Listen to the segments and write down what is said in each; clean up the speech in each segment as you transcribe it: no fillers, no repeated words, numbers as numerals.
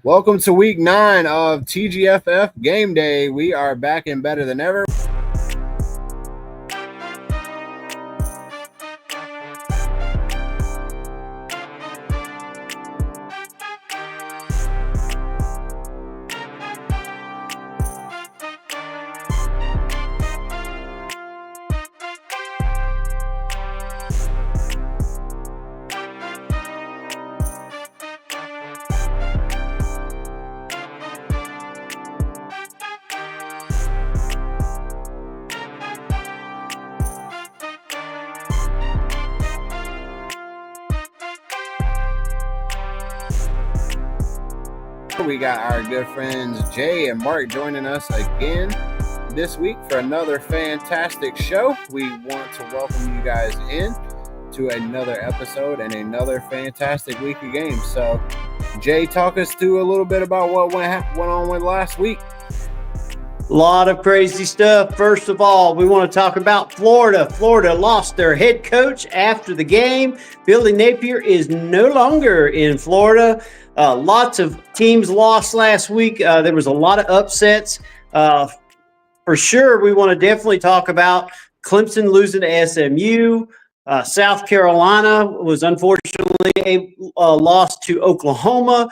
Welcome to week 9 of TGFF Game Day. We are back and better than ever. We got our good friends Jay and Mark joining us again this week for another fantastic show. We want to welcome you guys in to another episode and another fantastic week of games. So, Jay, talk us through a little bit about what went on with last week. A lot of crazy stuff. First of all, we want to talk about Florida. Florida lost their head coach after the game. Billy Napier is no longer in Florida. Lots of teams lost last week. There was a lot of upsets. For sure, we want to definitely talk about Clemson losing to SMU. South Carolina was unfortunately lost to Oklahoma.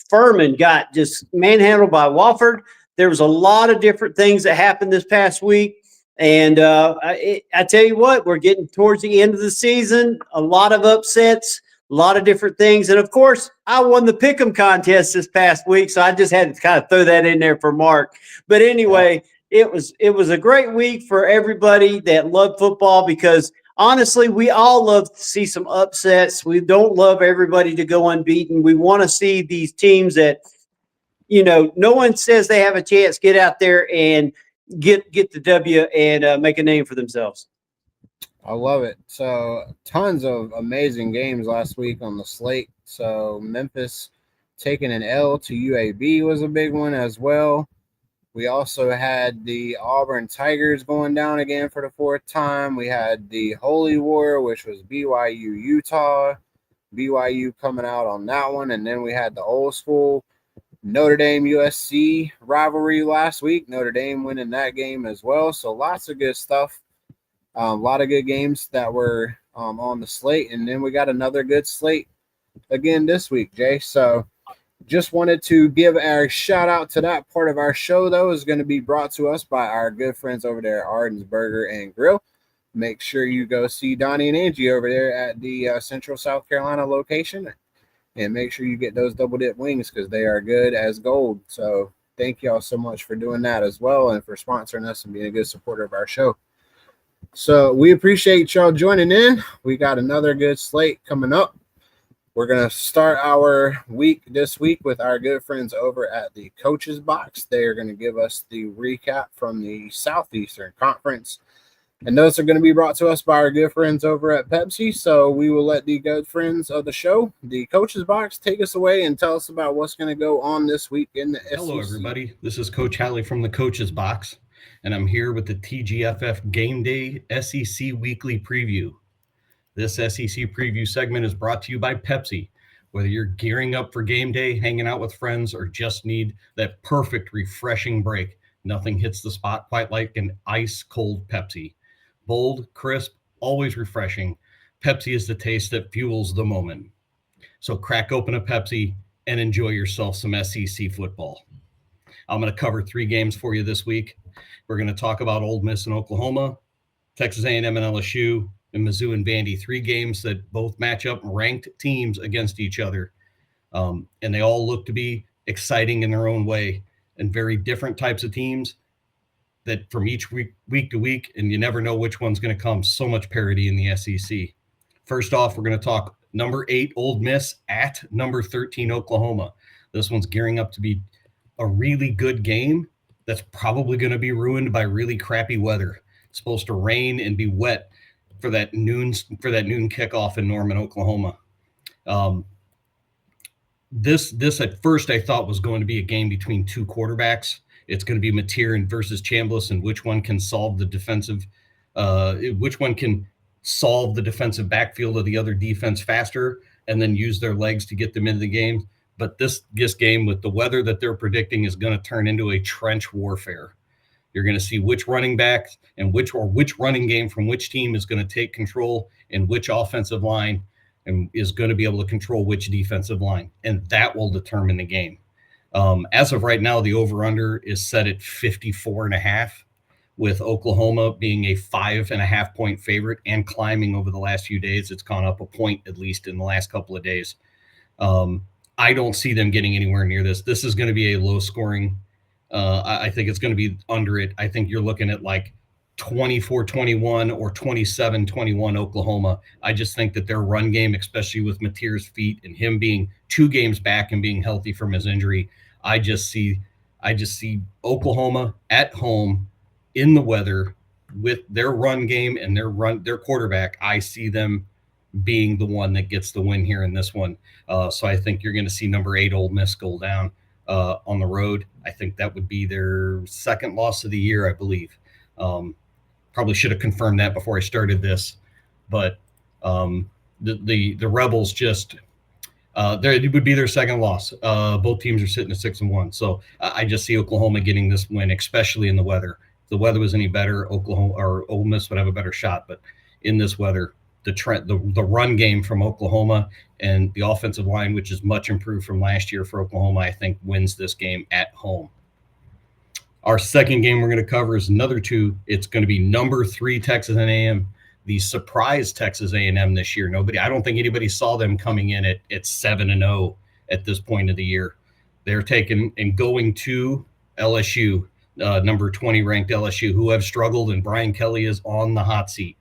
Furman got just manhandled by Wofford. There was a lot of different things that happened this past week. And I tell you what, we're getting towards the end of the season. A lot of upsets, a lot of different things. And, of course, I won the Pick'em contest this past week, so I just had to kind of throw that in there for Mark. But anyway, it was a great week for everybody that loved football because, honestly, we all love to see some upsets. We don't love everybody to go unbeaten. We want to see these teams that – no one says they have a chance. Get out there and get the W and make a name for themselves. I love it. So tons of amazing games last week on the slate. So Memphis taking an L to UAB was a big one as well. We also had the Auburn Tigers going down again for the fourth time. We had the Holy War, which was BYU Utah. BYU coming out on that one. And then we had the old school Notre Dame USC rivalry last week. Notre Dame winning that game as well. So lots of good stuff. A lot of good games that were on the slate. And then we got another good slate again this week, Jay. So just wanted to give our shout out to that part of our show, though, is going to be brought to us by our good friends over there at Arden's Burger and Grill. Make sure you go see Donnie and Angie over there at the Central South Carolina location. And make sure you get those double dip wings because they are good as gold. So thank y'all so much for doing that as well and for sponsoring us and being a good supporter of our show. So we appreciate y'all joining in. We got another good slate coming up. We're going to start our week this week with our good friends over at the Coaches Box. They are going to give us the recap from the Southeastern Conference. And those are going to be brought to us by our good friends over at Pepsi. So we will let the good friends of the show, the Coaches Box, take us away and tell us about what's going to go on this week in the SEC. Hello, everybody. This is Coach Halley from the Coaches Box, and I'm here with the TGFF Game Day SEC Weekly Preview. This SEC Preview segment is brought to you by Pepsi. Whether you're gearing up for game day, hanging out with friends, or just need that perfect, refreshing break, nothing hits the spot quite like an ice-cold Pepsi. Bold, crisp, always refreshing. Pepsi is the taste that fuels the moment. So crack open a Pepsi and enjoy yourself some SEC football. I'm going to cover 3 games for you this week. We're going to talk about Ole Miss and Oklahoma, Texas A&M and LSU, and Mizzou and Vandy. 3 games that both match up ranked teams against each other. And they all look to be exciting in their own way and very different types of teams that from each week to week, and you never know which one's going to come. So much parity in the SEC. First off, we're going to talk number 8 Ole Miss at number 13 Oklahoma. This one's gearing up to be a really good game that's probably going to be ruined by really crappy weather. It's supposed to rain and be wet for that noon kickoff in Norman, Oklahoma. This at first I thought was going to be a game between 2 quarterbacks. It's going to be Mateer versus Chambliss, and which one can solve the defensive backfield of the other defense faster and then use their legs to get them into the game. But this game, with the weather that they're predicting, is going to turn into a trench warfare. You're going to see which running backs and which running game from which team is going to take control, and which offensive line and is going to be able to control which defensive line, and that will determine the game. As of right now, the over-under is set at 54.5, with Oklahoma being a 5.5 point favorite and climbing over the last few days. It's gone up a point at least in the last couple of days. I don't see them getting anywhere near this. This is going to be a low scoring. I think it's going to be under it. I think you're looking at like 24-21 or 27-21 Oklahoma. I just think that their run game, especially with Mateer's feet and him being 2 games back and being healthy from his injury, I just see Oklahoma at home in the weather with their run game and their quarterback. I see them being the one that gets the win here in this one. So I think you're going to see number 8 Ole Miss go down on the road. I think that would be their second loss of the year, I believe. Probably should have confirmed that before I started this, but the Rebels just it would be their second loss. Both teams are sitting at 6-1, so I just see Oklahoma getting this win, especially in the weather. If the weather was any better, Oklahoma or Ole Miss would have a better shot. But in this weather, the run game from Oklahoma and the offensive line, which is much improved from last year for Oklahoma, I think wins this game at home. Our second game we're going to cover is another 2. It's going to be number 3 Texas A&M, the surprise Texas A&M this year. I don't think anybody saw them coming in at 7-0 at this point of the year. They're taking and going to LSU, number 20 ranked LSU, who have struggled, and Brian Kelly is on the hot seat.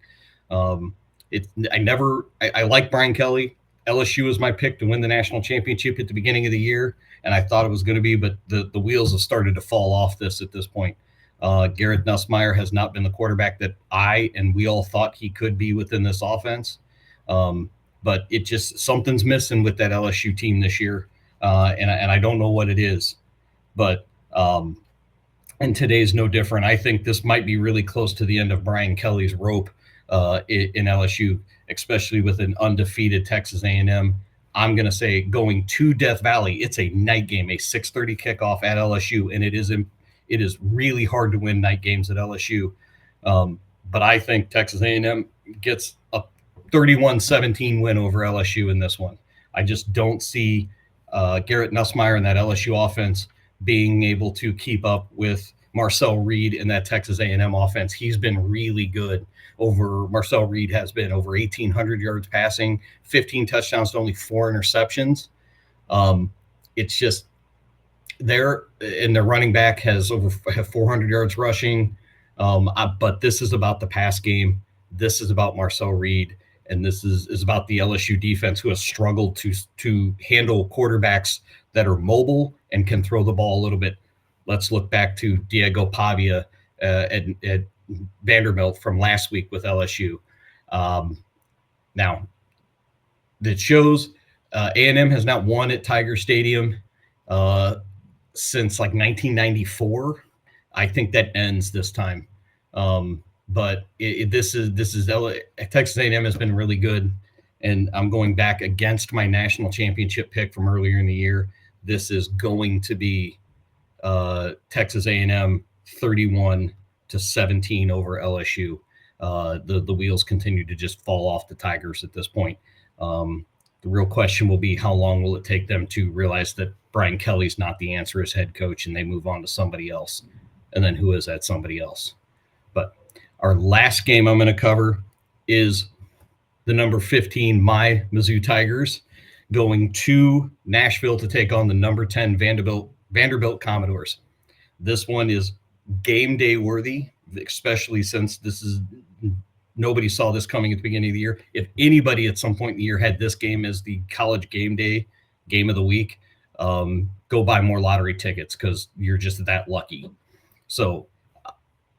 I like Brian Kelly. LSU was my pick to win the national championship at the beginning of the year, and I thought it was going to be, but the wheels have started to fall off this at this point. Garrett Nussmeier has not been the quarterback that I and we all thought he could be within this offense. But it just, something's missing with that LSU team this year. And I don't know what it is, but and today's no different. I think this might be really close to the end of Brian Kelly's rope in LSU, especially with an undefeated Texas A&M. I'm going to say going to Death Valley. It's a night game, a 6:30 kickoff at LSU, and it is really hard to win night games at LSU. But I think Texas A&M gets a 31-17 win over LSU in this one. I just don't see Garrett Nussmeier and that LSU offense being able to keep up with Marcel Reed and that Texas A&M offense. He's been really good. Marcel Reed has been over 1,800 yards passing, 15 touchdowns to only 4 interceptions. It's just their running back have 400 yards rushing. But this is about the pass game. This is about Marcel Reed, and this is about the LSU defense, who has struggled to handle quarterbacks that are mobile and can throw the ball a little bit. Let's look back to Diego Pavia at Vanderbilt from last week with LSU. Now, that shows A&M has not won at Tiger Stadium since like 1994. I think that ends this time. But Texas A&M has been really good, and I'm going back against my national championship pick from earlier in the year. This is going to be Texas A&M 31-17 over LSU. The wheels continue to just fall off the Tigers at this point. The real question will be, how long will it take them to realize that Brian Kelly's not the answer as head coach, and they move on to somebody else? And then who is that somebody else? But our last game I'm going to cover is the number 15 my Mizzou Tigers going to Nashville to take on the number 10 Vanderbilt Commodores. This one is game day worthy, especially since nobody saw this coming at the beginning of the year. If anybody at some point in the year had this game as the college game day game of the week, go buy more lottery tickets, because you're just that lucky. So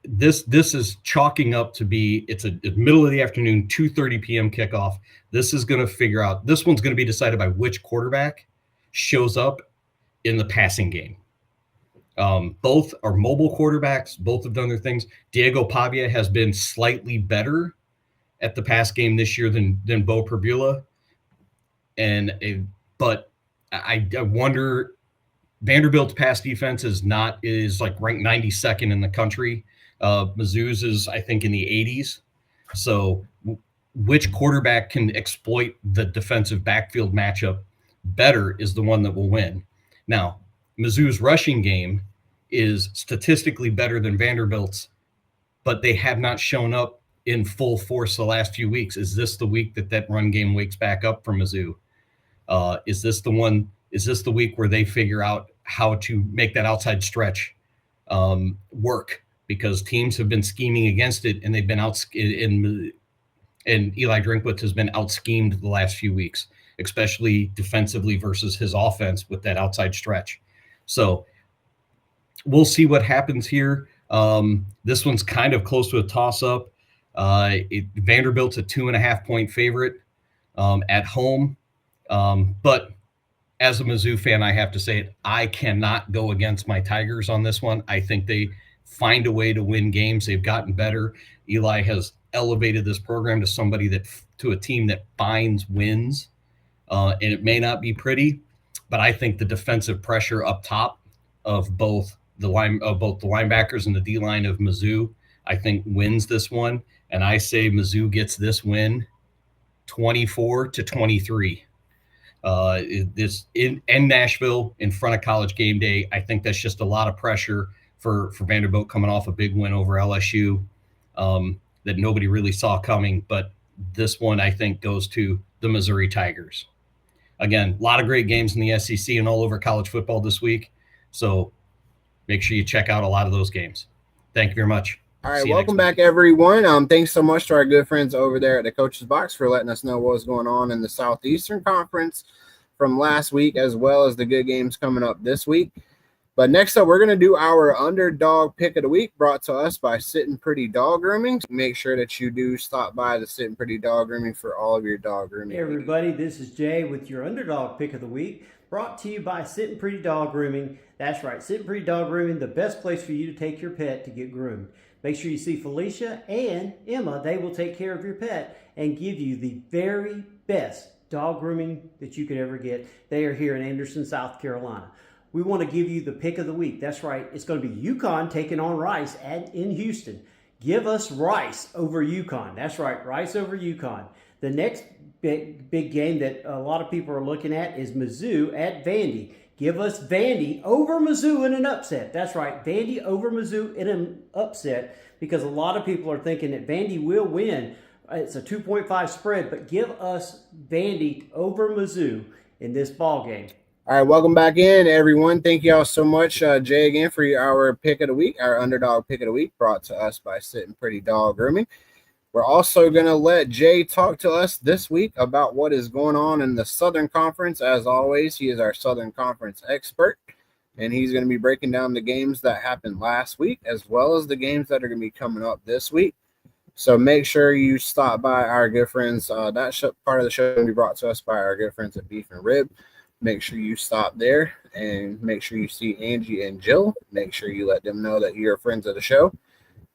this is chalking up to be, it's a middle of the afternoon, 2:30 p.m. kickoff. This one's going to be decided by which quarterback shows up in the passing game. Both are mobile quarterbacks. Both have done their things. Diego Pavia has been slightly better at the pass game this year than Bo Perbula. But I wonder. Vanderbilt's pass defense is like ranked 92nd in the country. Mizzou's is, I think, in the 80s. So which quarterback can exploit the defensive backfield matchup better is the one that will win. Now, Mizzou's rushing game is statistically better than Vanderbilt's, but they have not shown up in full force the last few weeks. Is this the week that run game wakes back up for Mizzou? Is this the week where they figure out how to make that outside stretch work? Because teams have been scheming against it, and they've been and Eli Drinkwitz has been out schemed the last few weeks, especially defensively versus his offense with that outside stretch. So we'll see what happens here. This one's kind of close to a toss-up. Vanderbilt's a 2.5-point favorite at home. But as a Mizzou fan, I have to say it. I cannot go against my Tigers on this one. I think they find a way to win games. They've gotten better. Eli has elevated this program to a team that finds wins. And it may not be pretty, but I think the defensive pressure up top of both the linebackers and the D line of Mizzou, I think wins this one. And I say Mizzou gets this win 24-23. This in Nashville in front of College game day. I think that's just a lot of pressure for Vanderbilt coming off a big win over LSU that nobody really saw coming. But this one, I think, goes to the Missouri Tigers. Again, a lot of great games in the SEC and all over college football this week. So make sure you check out a lot of those games. Thank you very much. All right, welcome back, everyone. Thanks so much to our good friends over there at the Coach's Box for letting us know what was going on in the Southeastern Conference from last week, as well as the good games coming up this week. But next up, we're going to do our Underdog Pick of the Week, brought to us by Sitting Pretty Dog Grooming. Make sure that you do stop by the Sitting Pretty Dog Grooming for all of your dog grooming. Hey, everybody, this is Jay with your Underdog Pick of the Week, brought to you by Sitting Pretty Dog Grooming. That's right, Sitting Pretty Dog Grooming, the best place for you to take your pet to get groomed. Make sure you see Felicia and Emma. They will take care of your pet and give you the very best dog grooming that you could ever get. They are here in Anderson, South Carolina. We want to give you the pick of the week. That's right. It's going to be UConn taking on Rice in Houston. Give us Rice over UConn. That's right, Rice over UConn. The next big game that a lot of people are looking at is Mizzou at Vandy. Give us Vandy over Mizzou in an upset. That's right, Vandy over Mizzou in an upset, because a lot of people are thinking that Vandy will win. It's a 2.5 spread, but give us Vandy over Mizzou in this ball game. All right, welcome back in, everyone. Thank you all so much, Jay, again, for our pick of the week, our Underdog Pick of the Week, brought to us by Sitting Pretty Dog Grooming. We're also going to let Jay talk to us this week about what is going on in the Southern Conference. As always, he is our Southern Conference expert, and he's going to be breaking down the games that happened last week, as well as the games that are going to be coming up this week. So make sure you stop by our good friends. Part of the show will be brought to us by our good friends at Beef and Rib. Make sure you stop there and make sure you see Angie and Jill. Make sure you let them know that you're friends of the show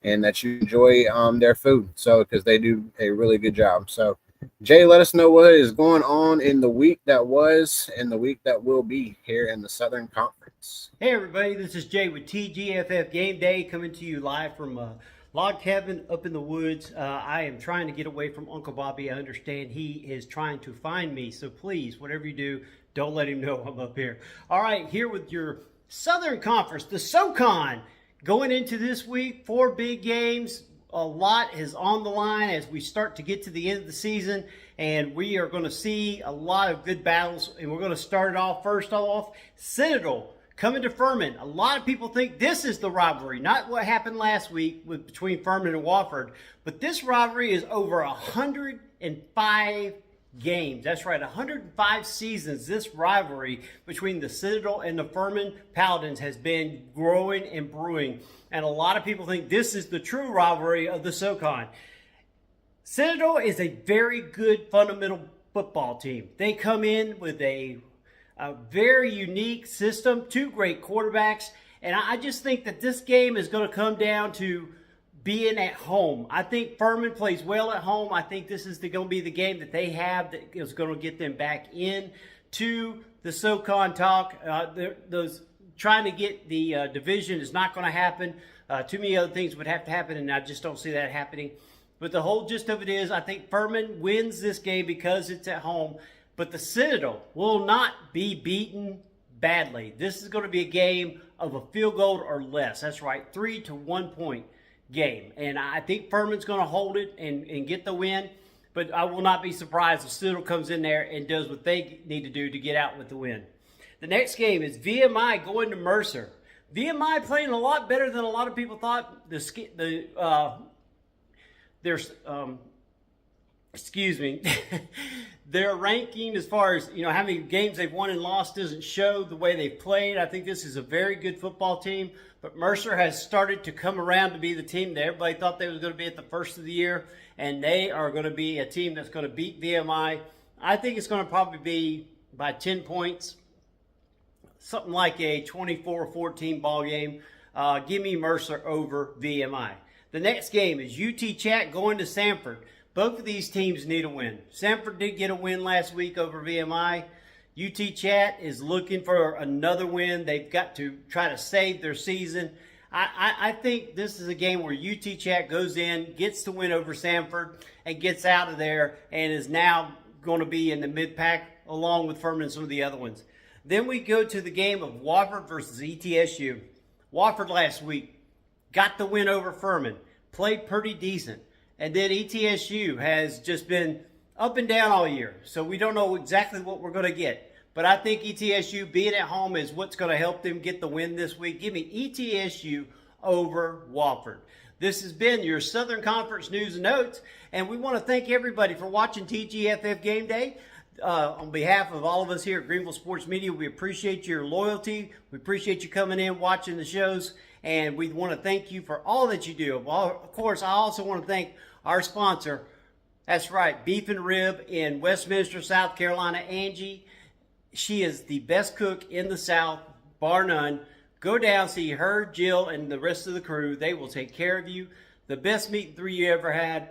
and that you enjoy their food. So, because they do a really good job. So, Jay, let us know what is going on in the week that was and the week that will be here in the Southern Conference. Hey, everybody. This is Jay with TGFF Game Day, coming to you live from log cabin up in the woods. I am trying to get away from Uncle Bobby. I understand he is trying to find me. So please, whatever you do, don't let him know I'm up here. All right, here with your Southern Conference, the SoCon. Going into this week, 4 big games. A lot is on the line as we start to get to the end of the season. And we are going to see a lot of good battles. And we're going to start it off first off. Citadel coming to Furman. A lot of people think this is the rivalry, not what happened last week between Furman and Wofford. But this rivalry is over 105 games. That's right, 105 seasons. This rivalry between the Citadel and the Furman Paladins has been growing and brewing. And a lot of people think this is the true rivalry of the SoCon. Citadel is a very good fundamental football team. They come in with a very unique system, 2 great quarterbacks. And I just think that this game is going to come down to being at home. I think Furman plays well at home. I think this is going to be the game that they have that is going to get them back in to the SoCon talk. Those trying to get the division is not going to happen. Too many other things would have to happen, and I just don't see that happening. But the whole gist of it is I think Furman wins this game because it's at home. But the Citadel will not be beaten badly. This is going to be a game of a field goal or less. That's right, 3 to 1 point game. And I think Furman's going to hold it and get the win. But I will not be surprised if Citadel comes in there and does what they need to do to get out with the win. The next game is VMI going to Mercer. VMI playing a lot better than a lot of people thought. Their ranking as far as how many games they've won and lost doesn't show the way they've played. I think this is a very good football team, but Mercer has started to come around to be the team that everybody thought they was going to be at the first of the year, and they are going to be a team that's going to beat VMI. I think it's going to probably be by 10 points, something like a 24-14 ball game. Give me Mercer over VMI. The next game is UT Chat going to Samford. Both of these teams need a win. Samford did get a win last week over VMI. UT Chat is looking for another win. They've got to try to save their season. I think this is a game where UT Chat goes in, gets the win over Samford, and gets out of there and is now going to be in the mid-pack along with Furman and some of the other ones. Then we go to the game of Wofford versus ETSU. Wofford last week got the win over Furman, played pretty decent. And then ETSU has just been up and down all year. So we don't know exactly what we're going to get. But I think ETSU being at home is what's going to help them get the win this week. Give me ETSU over Wofford. This has been your Southern Conference News and Notes. And we want to thank everybody for watching TGFF Game Day. On behalf of all of us here at Greenville Sports Media, we appreciate your loyalty. We appreciate you coming in, watching the shows. And we want to thank you for all that you do. Well, of course, I also want to thank our sponsor. That's right, Beef and Rib in Westminster, South Carolina. Angie, she is the best cook in the South, bar none. Go down, see her, Jill, and the rest of the crew. They will take care of you. The best meat and three you ever had.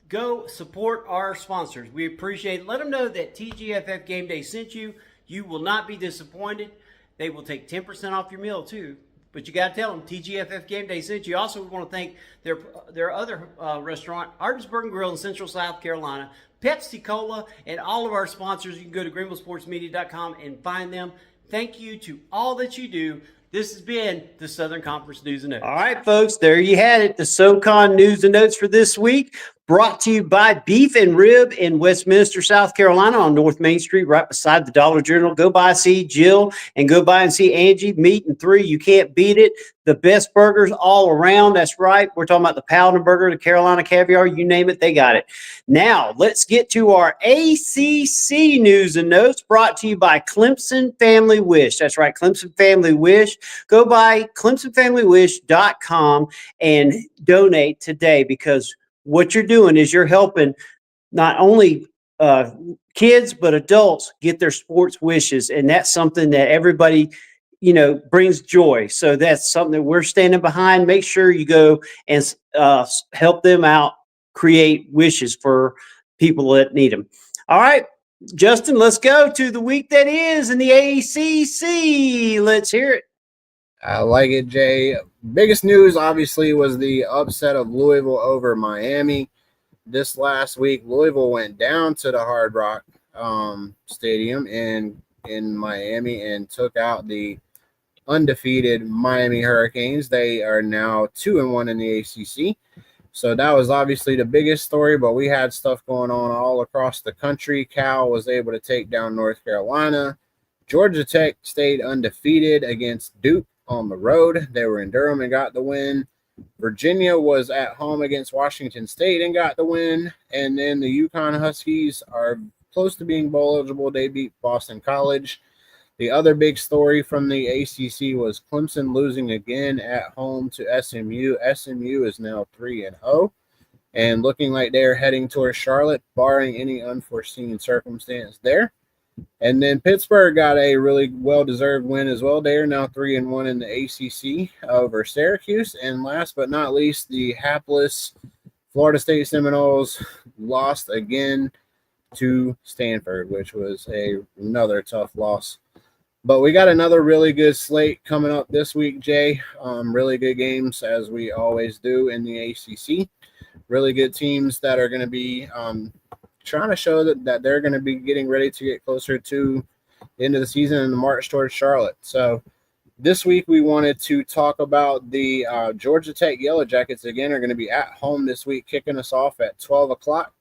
Go support our sponsors. We appreciate it. Let them know that TGFF Game Day sent you. You will not be disappointed. They will take 10% off your meal, too. But you got to tell them TGFF Game Day sent you. Also, we want to thank their other restaurant, Artinsburg Grill in Central South Carolina, Pepsi Cola, and all of our sponsors. You can go to greenvillesportsmedia.com and find them. Thank you to all that you do. This has been the Southern Conference News and Notes. All right, folks, there you had it. The SoCon News and Notes for this week, brought to you by Beef and Rib in Westminster, South Carolina on North Main Street, right beside the Dollar General. Go by and see Jill and go by and see Angie. Meat and three, you can't beat it. The best burgers all around. That's right. We're talking about the Paladin Burger, the Carolina Caviar, you name it, they got it. Now, let's get to our ACC News and Notes, brought to you by Clemson Family Wish. That's right, Clemson Family Wish. Go by clemsonfamilywish.com and donate today, because what you're doing is you're helping not only kids, but adults get their sports wishes. And that's something that everybody, brings joy. So that's something that we're standing behind. Make sure you go and help them out, create wishes for people that need them. All right, Justin, let's go to the week that is in the ACC. Let's hear it. I like it, Jay. Biggest news, obviously, was the upset of Louisville over Miami. This last week, Louisville went down to the Hard Rock Stadium in Miami and took out the undefeated Miami Hurricanes. They are now 2-1 in the ACC. So that was obviously the biggest story, but we had stuff going on all across the country. Cal was able to take down North Carolina. Georgia Tech stayed undefeated against Duke on the road. They were in Durham and got the win. Virginia was at home against Washington State and got the win. And then the UConn Huskies are close to being bowl eligible. They beat Boston College. The other big story from the ACC was Clemson losing again at home to SMU. SMU is now 3-0 and looking like they're heading towards Charlotte, barring any unforeseen circumstance there. And then Pittsburgh got a really well-deserved win as well. They are now 3-1 in the ACC over Syracuse. And last but not least, the hapless Florida State Seminoles lost again to Stanford, which was another tough loss But we got another really good slate coming up this week, Jay. Really good games, as we always do in the ACC. Really good teams that are going to be trying to show that they're going to be getting ready to get closer to the end of the season and the march towards Charlotte. So this week we wanted to talk about the Georgia Tech Yellow Jackets. Again, are going to be at home this week, kicking us off at 12 o'clock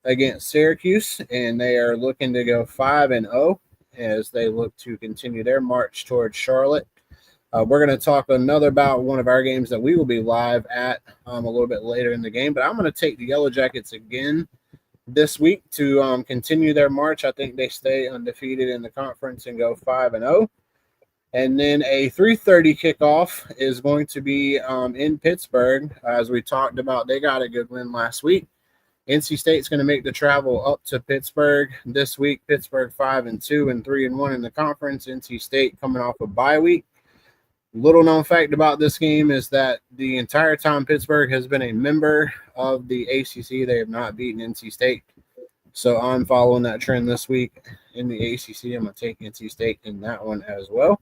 against Syracuse, and they are looking to go 5-0 as they look to continue their march towards Charlotte. We're going to talk another about one of our games that we will be live at a little bit later in the game, but I'm going to take the Yellow Jackets again this week to continue their march. I think they stay undefeated in the conference and go 5-0. And then a 3:30 kickoff is going to be in Pittsburgh. As we talked about, they got a good win last week. NC State's going to make the travel up to Pittsburgh this week. Pittsburgh 5-2 and 3-1 in the conference. NC State coming off a bye week. Little known fact about this game is that the entire time Pittsburgh has been a member of the ACC, they have not beaten NC State. So I'm following that trend this week in the ACC. I'm going to take NC State in that one as well.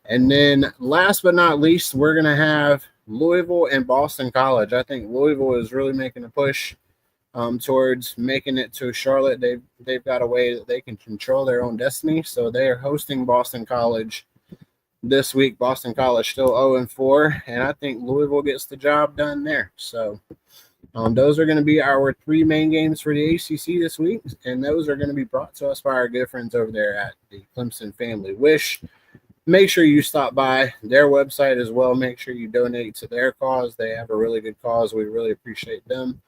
And then last but not least, we're going to have Louisville and Boston College. I think Louisville is really making a push towards making it to Charlotte. They've got a way that they can control their own destiny. So they are hosting Boston College this week. Boston College still 0-4, and I think Louisville gets the job done there. So those are going to be our three main games for the ACC this week, and those are going to be brought to us by our good friends over there at the Clemson Family Wish. Make sure you stop by their website as well. Make sure you donate to their cause. They have a really good cause. We really appreciate them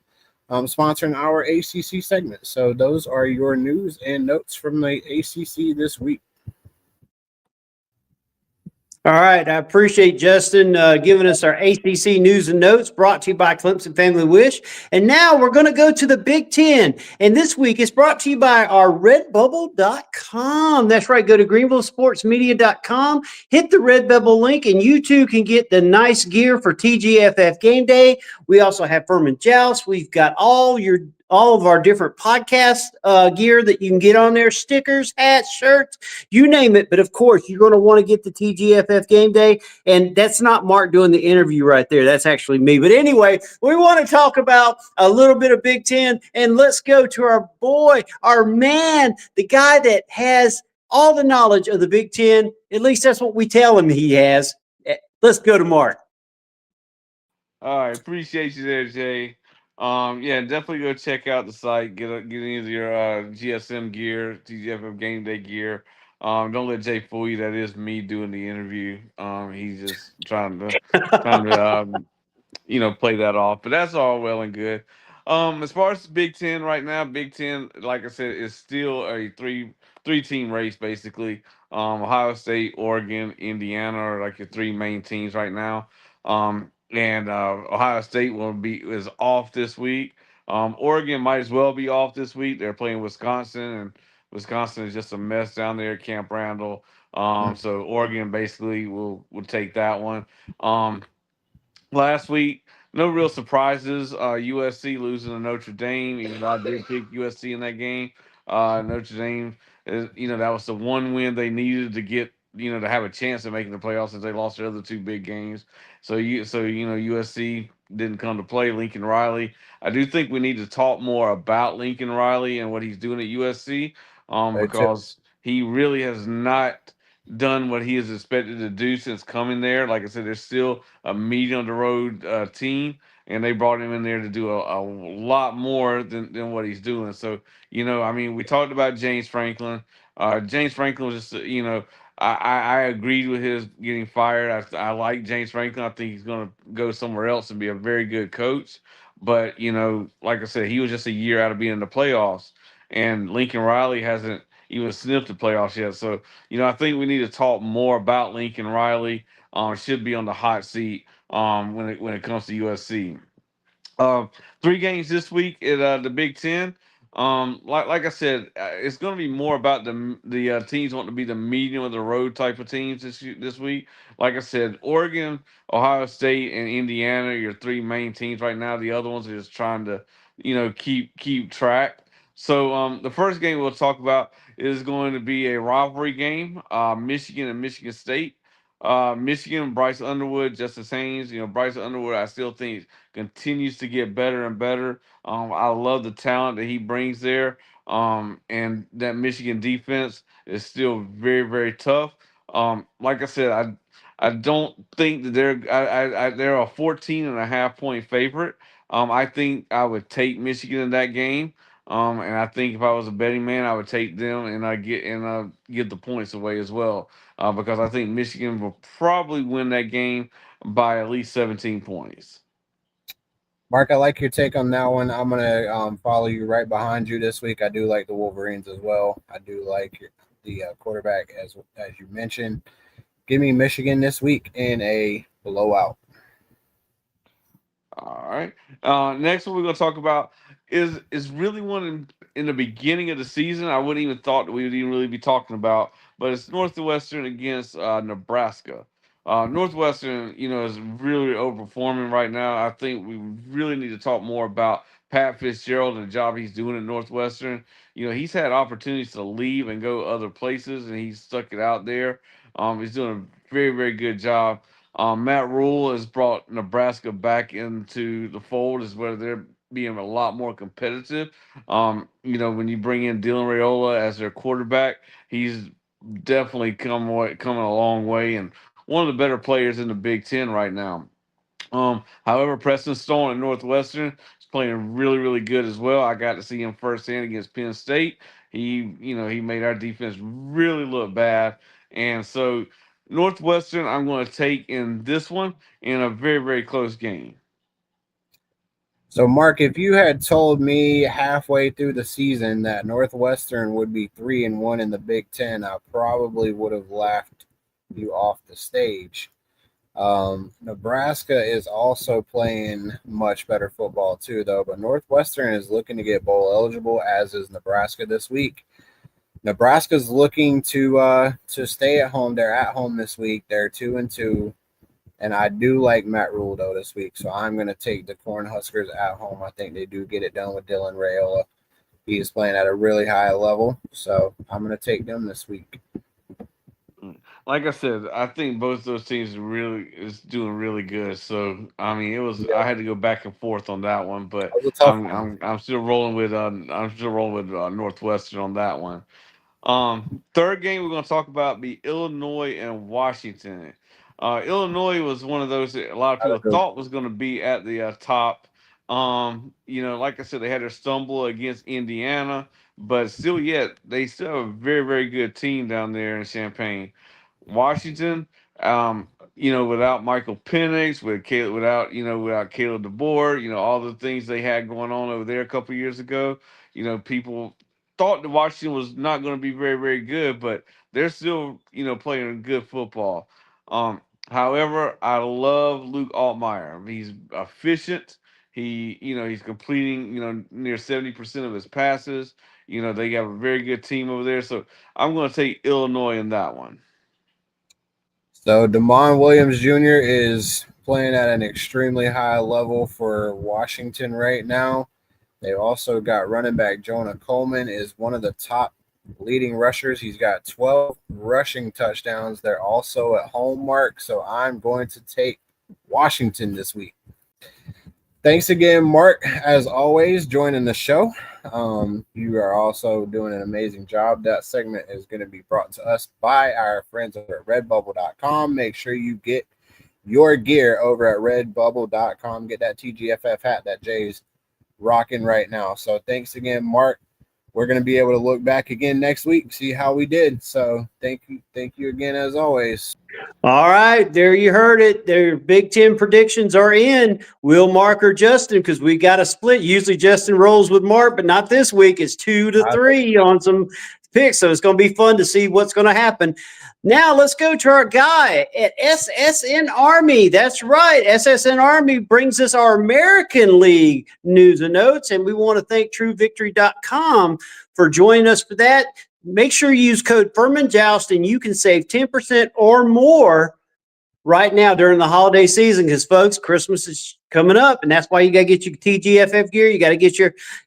sponsoring our ACC segment. So those are your news and notes from the ACC this week. All right. I appreciate Justin giving us our ACC news and notes brought to you by Clemson Family Wish. And now we're going to go to the Big Ten. And this week it's brought to you by our redbubble.com. That's right. Go to greenvillesportsmedia.com, hit the Redbubble link, and you too can get the nice gear for TGFF game day. We also have Furman Joust. We've got all of our different podcast gear that you can get on there, stickers, hats, shirts, you name it. But of course, you're going to want to get the TGFF game day. And that's not Mark doing the interview right there. That's actually me. But anyway, we want to talk about a little bit of Big Ten. And let's go to our boy, our man, the guy that has all the knowledge of the Big Ten. At least that's what we tell him he has. Let's go to Mark. All right, appreciate you there, Jay. Yeah, definitely go check out the site. Get any of your GSM gear, TGFF game day gear. Don't let Jay fool you. That is me doing the interview. He's just trying to play that off. But that's all well and good. As far as the Big Ten right now, Big Ten, like I said, is still a three team race basically. Ohio State, Oregon, Indiana are like your three main teams right now. And Ohio State is off this week. Oregon might as well be off this week. They're playing Wisconsin, and Wisconsin is just a mess down there at Camp Randall. So Oregon basically will take that one. Last week, no real surprises. USC losing to Notre Dame, even though I did pick USC in that game. Notre Dame that was the one win they needed to get, to have a chance of making the playoffs since they lost their other two big games. So USC didn't come to play. Lincoln Riley. I do think we need to talk more about Lincoln Riley and what he's doing at USC, because he really has not done what he is expected to do since coming there. Like I said, there's still a medium the road team, and they brought him in there to do a lot more than what he's doing. So, we talked about James Franklin. James Franklin was just, I agreed with his getting fired. I like James Franklin. I think he's going to go somewhere else and be a very good coach. But, like I said, he was just a year out of being in the playoffs, and Lincoln Riley hasn't even sniffed the playoffs yet. So, I think we need to talk more about Lincoln Riley. Should be on the hot seat when it comes to USC. 3 games this week at the Big Ten. Like I said, it's going to be more about the teams wanting to be the medium of the road type of teams this week. Like I said, Oregon, Ohio State, and Indiana are your 3 main teams right now. The other ones are just trying to, keep track. So the first game we'll talk about is going to be a rivalry game, Michigan and Michigan State. Michigan, Bryce Underwood, Justice Haynes. You know, Bryce Underwood, I still think continues to get better and better. I love the talent that he brings there. And that Michigan defense is still very, very tough. Like I said, I don't think that they're a 14 and a half point favorite. I think I would take Michigan in that game. And I think if I was a betting man, I would take them and I give the points away as well. Because I think Michigan will probably win that game by at least 17 points. Mark, I like your take on that one. I'm gonna follow you right behind you this week. I do like the Wolverines as well. I do like the quarterback as you mentioned. Give me Michigan this week in a blowout. All right. Next one we're gonna talk about is really one in the beginning of the season. I wouldn't even thought that we would even really be talking about, but it's Northwestern against Nebraska. Northwestern, you know, is really overperforming right now. I think we really need to talk more about Pat Fitzgerald and the job he's doing at Northwestern. You know, he's had opportunities to leave and go other places, and he's stuck it out there. He's doing a very, very good job. Matt Rule has brought Nebraska back into the fold, is where they're being a lot more competitive. You know, when you bring in Dylan Raiola as their quarterback, he's definitely coming a long way and one of the better players in the Big Ten right now. However, Preston Stone at Northwestern is playing really, really good as well. I got to see him firsthand against Penn State. He made our defense really look bad, and so Northwestern, I'm going to take in this one in a very, very close game. So, Mark, if you had told me halfway through the season that Northwestern would be 3-1 in the Big Ten, I probably would have laughed you off the stage. Nebraska is also playing much better football too, though. But Northwestern is looking to get bowl eligible, as is Nebraska this week. Nebraska's looking to stay at home. They're at home this week. They're 2-2. And I do like Matt Rule, though, this week. So I'm going to take the Cornhuskers at home. I think they do get it done with Dylan Raiola. He is playing at a really high level. So I'm going to take them this week. Like I said, I think both those teams is doing really good. So I mean, I had to go back and forth on that one, but That was a tough one. I'm still rolling with Northwestern on that one. Third game we're going to talk about be Illinois and Washington. Illinois was one of those that a lot of people thought was going to be at the top. You know, like I said, they had their stumble against Indiana, but still, yet they still have a very, very good team down there in Champaign. Washington, you know, without Michael Penix, without Caleb DeBoer, you know, all the things they had going on over there a couple years ago, you know, people thought that Washington was not going to be very, very good, but they're still, you know, playing good football. However, I love Luke Altmaier. He's efficient. He's completing, you know, near 70% of his passes. You know, they have a very good team over there. So I'm going to take Illinois in that one. So Damon Williams Jr. is playing at an extremely high level for Washington right now. They also got running back Jonah Coleman is one of the top leading rushers. He's got 12 rushing touchdowns. They're also at home, Mark. So I'm going to take Washington this week. Thanks again, Mark, as always, joining the show. You are also doing an amazing job. That segment is going to be brought to us by our friends over at redbubble.com. Make sure you get your gear over at redbubble.com. Get that TGFF hat that Jay's rocking right now. So thanks again, Mark. We're going to be able to look back again next week, see how we did. So thank you again, as always. All right, there you heard it. Their Big Ten predictions are in. Will Mark or Justin? Because we got a split. Usually Justin rolls with Mark, but not this week. It's 2-3 on some picks, so it's going to be fun to see what's going to happen. Now let's go to our guy at SSN Army. That's right. SSN Army brings us our American League news and notes, and we want to thank TrueVictory.com for joining us for that. Make sure you use code FurmanJoust and you can save 10% or more right now during the holiday season, because folks, Christmas is coming up, and that's why you got to get your TGFF gear. You got to get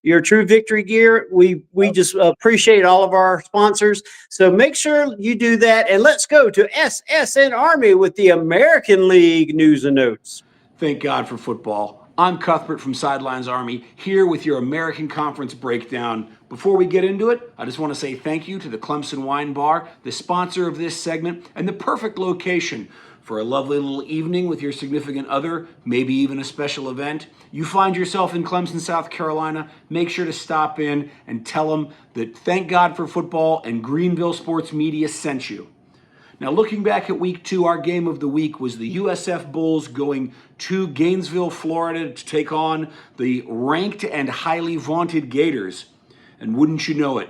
your True Victory gear. We just appreciate all of our sponsors. So make sure you do that. And let's go to SSN Army with the American League news and notes. Thank God for football. I'm Cuthbert from Sidelines Army, here with your American Conference breakdown. Before we get into it, I just want to say thank you to the Clemson Wine Bar, the sponsor of this segment, and the perfect location for a lovely little evening with your significant other, maybe even a special event. You find yourself in Clemson, South Carolina, make sure to stop in and tell them that Thank God for Football and Greenville Sports Media sent you. Now, looking back at week 2, our game of the week was the USF Bulls going to Gainesville, Florida to take on the ranked and highly vaunted Gators. And wouldn't you know it,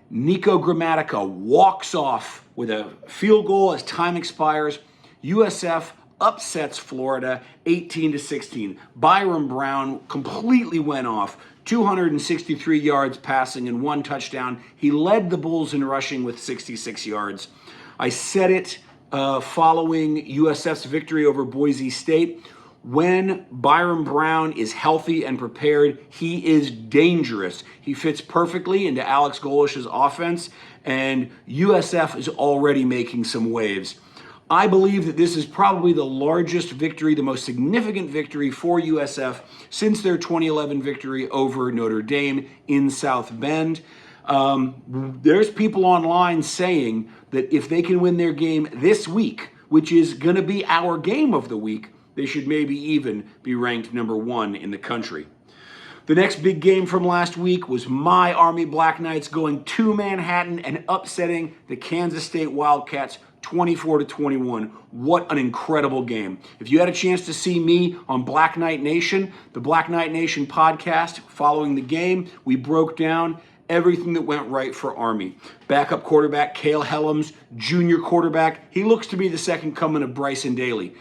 Nico Grammatica walks off with a field goal as time expires. USF upsets Florida 18-16. Byron Brown completely went off. 263 yards passing and 1 touchdown. He led the Bulls in rushing with 66 yards. I said it following USF's victory over Boise State. When Byron Brown is healthy and prepared, he is dangerous. He fits perfectly into Alex Golish's offense, and USF is already making some waves. I believe that this is probably the largest victory, the most significant victory for USF since their 2011 victory over Notre Dame in South Bend. There's people online saying that if they can win their game this week, which is going to be our game of the week, they should maybe even be ranked number 1 in the country. The next big game from last week was my Army Black Knights going to Manhattan and upsetting the Kansas State Wildcats 24-21. What an incredible game. If you had a chance to see me on Black Knight Nation, the Black Knight Nation podcast following the game, we broke down everything that went right for Army. Backup quarterback Cale Helms, junior quarterback. He looks to be the second coming of Bryson Daly.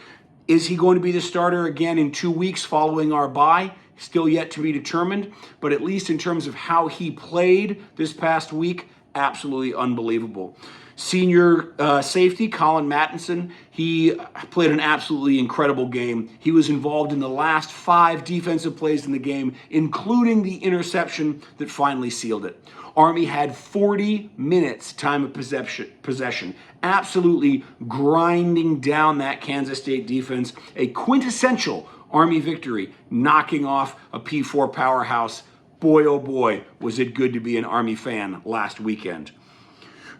Is he going to be the starter again in 2 weeks following our bye? Still yet to be determined, but at least in terms of how he played this past week, absolutely unbelievable. Senior safety Colin Mattinson, he played an absolutely incredible game. He was involved in the last 5 defensive plays in the game, including the interception that finally sealed it. Army had 40 minutes time of possession, absolutely grinding down that Kansas State defense. A quintessential Army victory, knocking off a P4 powerhouse. Boy, oh boy, was it good to be an Army fan last weekend.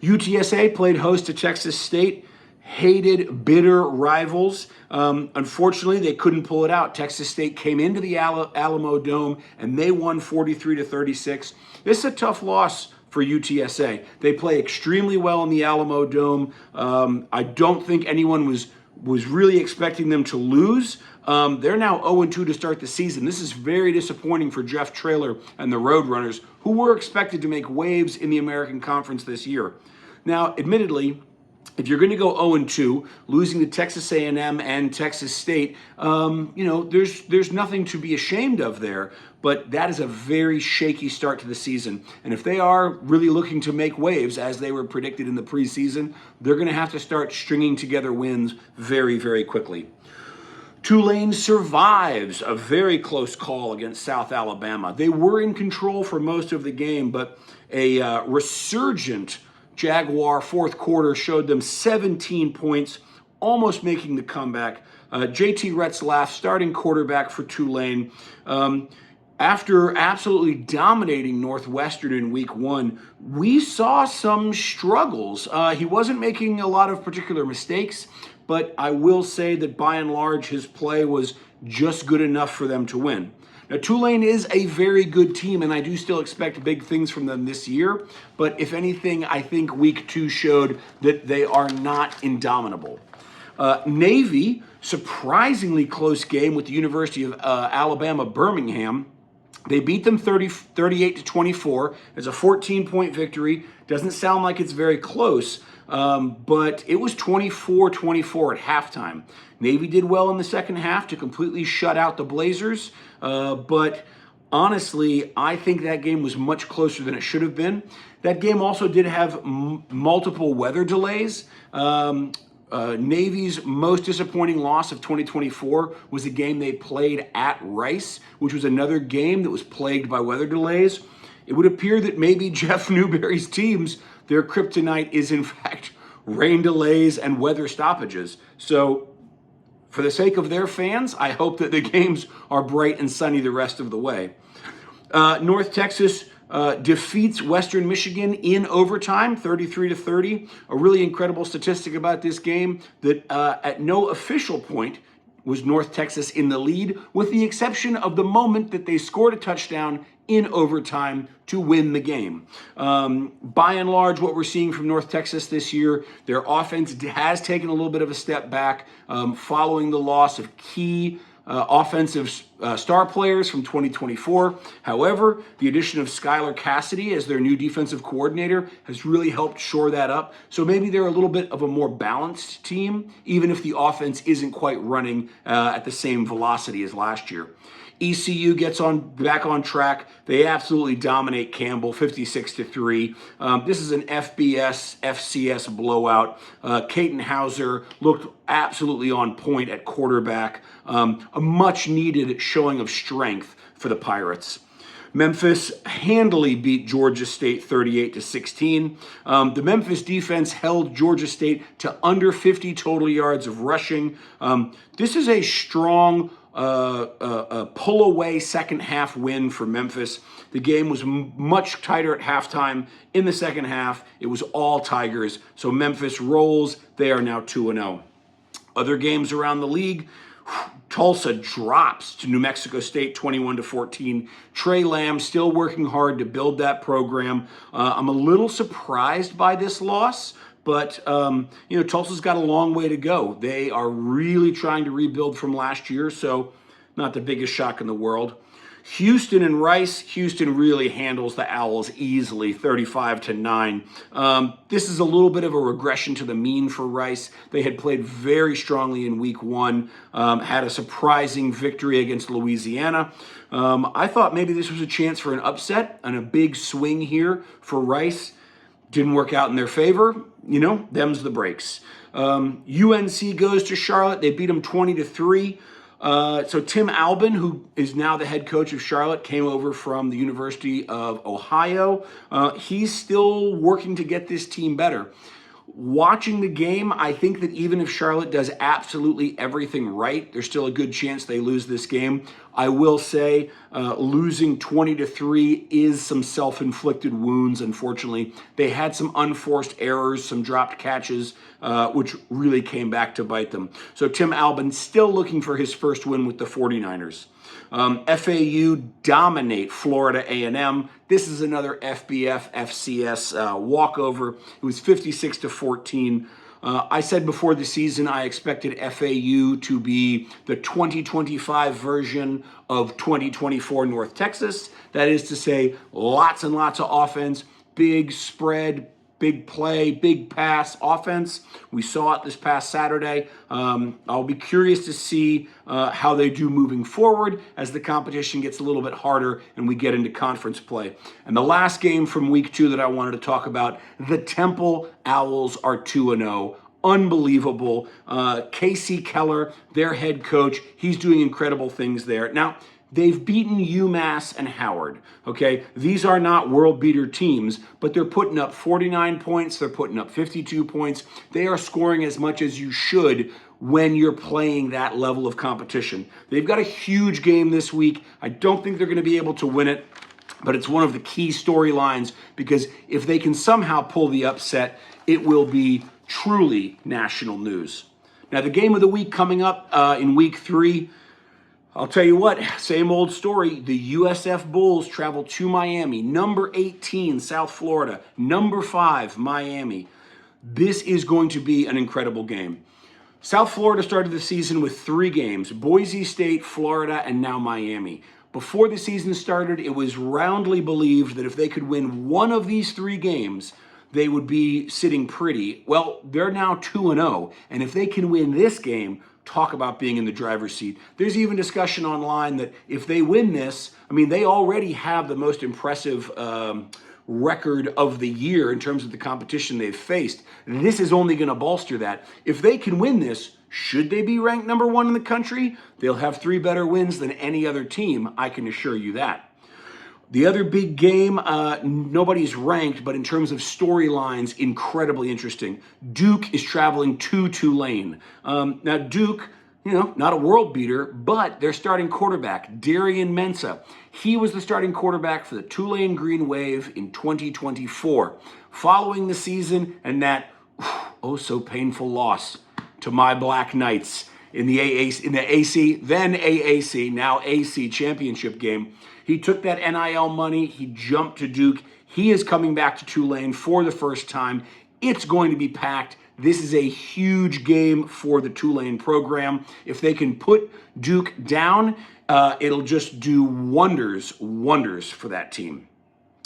UTSA played host to Texas State. Hated, bitter rivals. Unfortunately, they couldn't pull it out. Texas State came into the Alamo Dome and they won 43-36. This is a tough loss for UTSA. They play extremely well in the Alamo Dome. I don't think anyone was really expecting them to lose. They're now 0-2 to start the season. This is very disappointing for Jeff Traylor and the Roadrunners, who were expected to make waves in the American Conference this year. Now, admittedly, if you're going to go 0-2, losing to Texas A&M and Texas State, there's nothing to be ashamed of there. But that is a very shaky start to the season. And if they are really looking to make waves, as they were predicted in the preseason, they're going to have to start stringing together wins very, very quickly. Tulane survives a very close call against South Alabama. They were in control for most of the game, but a resurgent Jaguar fourth quarter showed them 17 points, almost making the comeback. JT Retzlaff, starting quarterback for Tulane, after absolutely dominating Northwestern in week 1, we saw some struggles. He wasn't making a lot of particular mistakes, but I will say that by and large, his play was just good enough for them to win. Now, Tulane is a very good team, and I do still expect big things from them this year. But if anything, I think week 2 showed that they are not indomitable. Navy, surprisingly close game with the University of Alabama Birmingham. They beat them 38-24. It's a 14-point victory. Doesn't sound like it's very close, but it was 24-24 at halftime. Navy did well in the second half to completely shut out the Blazers, but honestly, I think that game was much closer than it should have been. That game also did have multiple weather delays. Navy's most disappointing loss of 2024 was a game they played at Rice, which was another game that was plagued by weather delays. It would appear that maybe Jeff Newberry's teams, their kryptonite is in fact rain delays and weather stoppages. So for the sake of their fans, I hope that the games are bright and sunny the rest of the way. North Texas defeats Western Michigan in overtime, 33-30. A really incredible statistic about this game that at no official point was North Texas in the lead, with the exception of the moment that they scored a touchdown in overtime to win the game. By and large, what we're seeing from North Texas this year, their offense has taken a little bit of a step back following the loss of key offensive star players from 2024. However, the addition of Skylar Cassidy as their new defensive coordinator has really helped shore that up. So maybe they're a little bit of a more balanced team, even if the offense isn't quite running at the same velocity as last year. ECU gets back on track. They absolutely dominate Campbell, 56-3. This is an FBS, FCS blowout. Caton Hauser looked absolutely on point at quarterback. A much-needed showing of strength for the Pirates. Memphis handily beat Georgia State 38-16. The Memphis defense held Georgia State to under 50 total yards of rushing. This is a strong pull-away second-half win for Memphis. The game was much tighter at halftime. In the second half, it was all Tigers. So Memphis rolls. They are now 2-0. Other games around the league, Tulsa drops to New Mexico State 21-14. Trey Lamb still working hard to build that program. I'm a little surprised by this loss, but Tulsa's got a long way to go. They are really trying to rebuild from last year, so not the biggest shock in the world. Houston and Rice. Houston really handles the Owls easily, 35-9. This is a little bit of a regression to the mean for Rice. They had played very strongly in week one, had a surprising victory against Louisiana. I thought maybe this was a chance for an upset and a big swing here for Rice. Didn't work out in their favor. Them's the breaks. UNC goes to Charlotte. They beat them 20-3. So Tim Albin, who is now the head coach of Charlotte, came over from the University of Ohio. He's still working to get this team better. Watching the game, I think that even if Charlotte does absolutely everything right, there's still a good chance they lose this game. I will say losing 20-3 is some self-inflicted wounds, unfortunately. They had some unforced errors, some dropped catches, which really came back to bite them. So Tim Albin still looking for his first win with the 49ers. FAU dominate Florida A&M. This is another FBF, FCS walkover. It was 56-14. I said before the season I expected FAU to be the 2025 version of 2024 North Texas. That is to say, lots and lots of offense, big spread, big play, big pass offense. We saw it this past Saturday. I'll be curious to see how they do moving forward as the competition gets a little bit harder and we get into conference play. And the last game from week 2 that I wanted to talk about, the Temple Owls are 2-0. Unbelievable. Casey Keller, their head coach, he's doing incredible things there. Now, they've beaten UMass and Howard, okay? These are not world beater teams, but they're putting up 49 points. They're putting up 52 points. They are scoring as much as you should when you're playing that level of competition. They've got a huge game this week. I don't think they're going to be able to win it, but it's one of the key storylines because if they can somehow pull the upset, it will be truly national news. Now, the game of the week coming up in week 3, I'll tell you what, same old story. The USF Bulls travel to Miami. Number 18, South Florida. Number 5, Miami. This is going to be an incredible game. South Florida started the season with 3 games, Boise State, Florida, and now Miami. Before the season started, it was roundly believed that if they could win one of these 3 games, they would be sitting pretty. Well, they're now 2-0, and if they can win this game, talk about being in the driver's seat. There's even discussion online that if they win this, I mean, they already have the most impressive record of the year in terms of the competition they've faced. This is only going to bolster that. If they can win this, should they be ranked number 1 in the country? They'll have 3 better wins than any other team, I can assure you that. The other big game, nobody's ranked, but in terms of storylines, incredibly interesting. Duke is traveling to Tulane. Now, Duke, not a world beater, but their starting quarterback, Darian Mensah, he was the starting quarterback for the Tulane Green Wave in 2024. Following the season and that oh so painful loss to my Black Knights in the AAC, then AAC, now AC championship game, he took that NIL money, he jumped to Duke. He is coming back to Tulane for the first time. It's going to be packed. This is a huge game for the Tulane program. If they can put Duke down, it'll just do wonders for that team.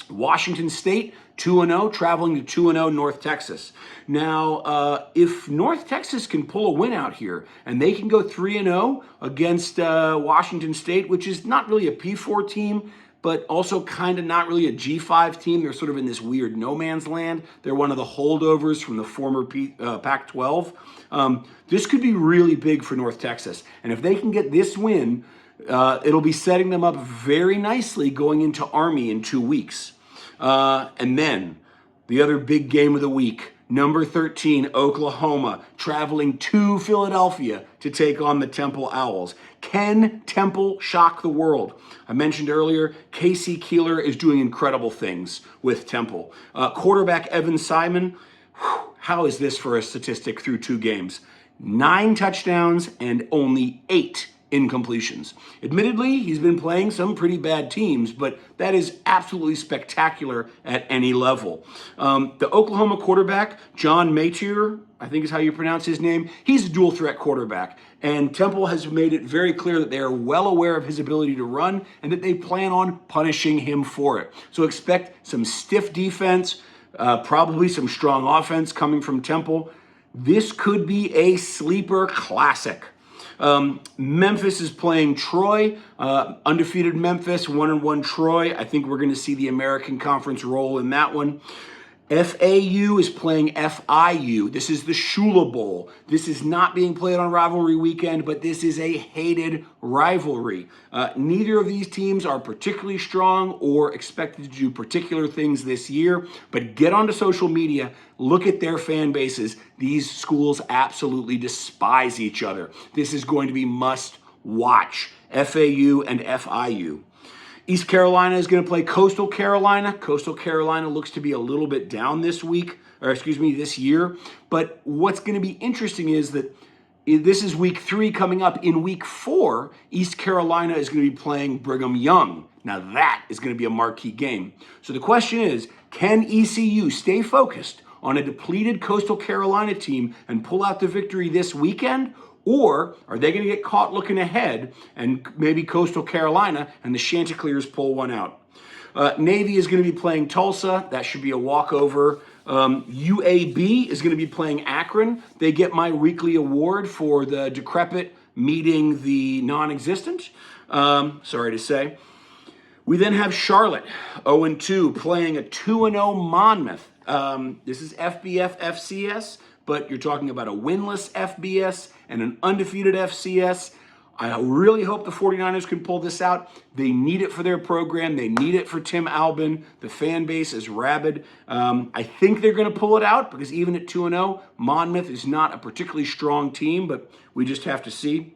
Washington State, 2-0, traveling to 2-0 North Texas. Now, if North Texas can pull a win out here, and they can go 3-0 against Washington State, which is not really a P4 team, but also kind of not really a G5 team. They're sort of in this weird no man's land. They're one of the holdovers from the former Pac-12. This could be really big for North Texas. And if they can get this win, it'll be setting them up very nicely going into Army in 2 weeks. And then the other big game of the week, number 13, Oklahoma, traveling to Philadelphia to take on the Temple Owls. Can Temple shock the world? I mentioned earlier, Casey Keeler is doing incredible things with Temple. Quarterback Evan Simon, how is this for a statistic through 2 games? 9 touchdowns and only 8 incompletions. Admittedly, he's been playing some pretty bad teams, but that is absolutely spectacular at any level. The Oklahoma quarterback, John Matier, I think is how you pronounce his name, he's a dual threat quarterback. And Temple has made it very clear that they are well aware of his ability to run and that they plan on punishing him for it. So expect some stiff defense, probably some strong offense coming from Temple. This could be a sleeper classic. Memphis is playing Troy, undefeated Memphis, 1-1 Troy. I think we're going to see the American Conference roll in that one. FAU is playing FIU. This is the Shula Bowl. This is not being played on rivalry weekend, but this is a hated rivalry. Neither of these teams are particularly strong or expected to do particular things this year, but get onto social media, look at their fan bases. These schools absolutely despise each other. This is going to be must watch, FAU and FIU. East Carolina is going to play Coastal Carolina. Coastal Carolina looks to be a little bit down this year. But what's going to be interesting is that this is week 3 coming up. In week 4, East Carolina is going to be playing Brigham Young. Now that is going to be a marquee game. So the question is, can ECU stay focused on a depleted Coastal Carolina team and pull out the victory this weekend? Or are they going to get caught looking ahead and maybe Coastal Carolina and the Chanticleers pull one out? Navy is going to be playing Tulsa. That should be a walkover. UAB is going to be playing Akron. They get my weekly award for the decrepit meeting the non-existent. Sorry to say. We then have Charlotte, 0-2, playing a 2-0 Monmouth. This is FBF FCS, but you're talking about a winless FBS and an undefeated FCS. I really hope the 49ers can pull this out. They need it for their program. They need it for Tim Albin. The fan base is rabid. I think they're going to pull it out because even at 2-0, Monmouth is not a particularly strong team, but we just have to see.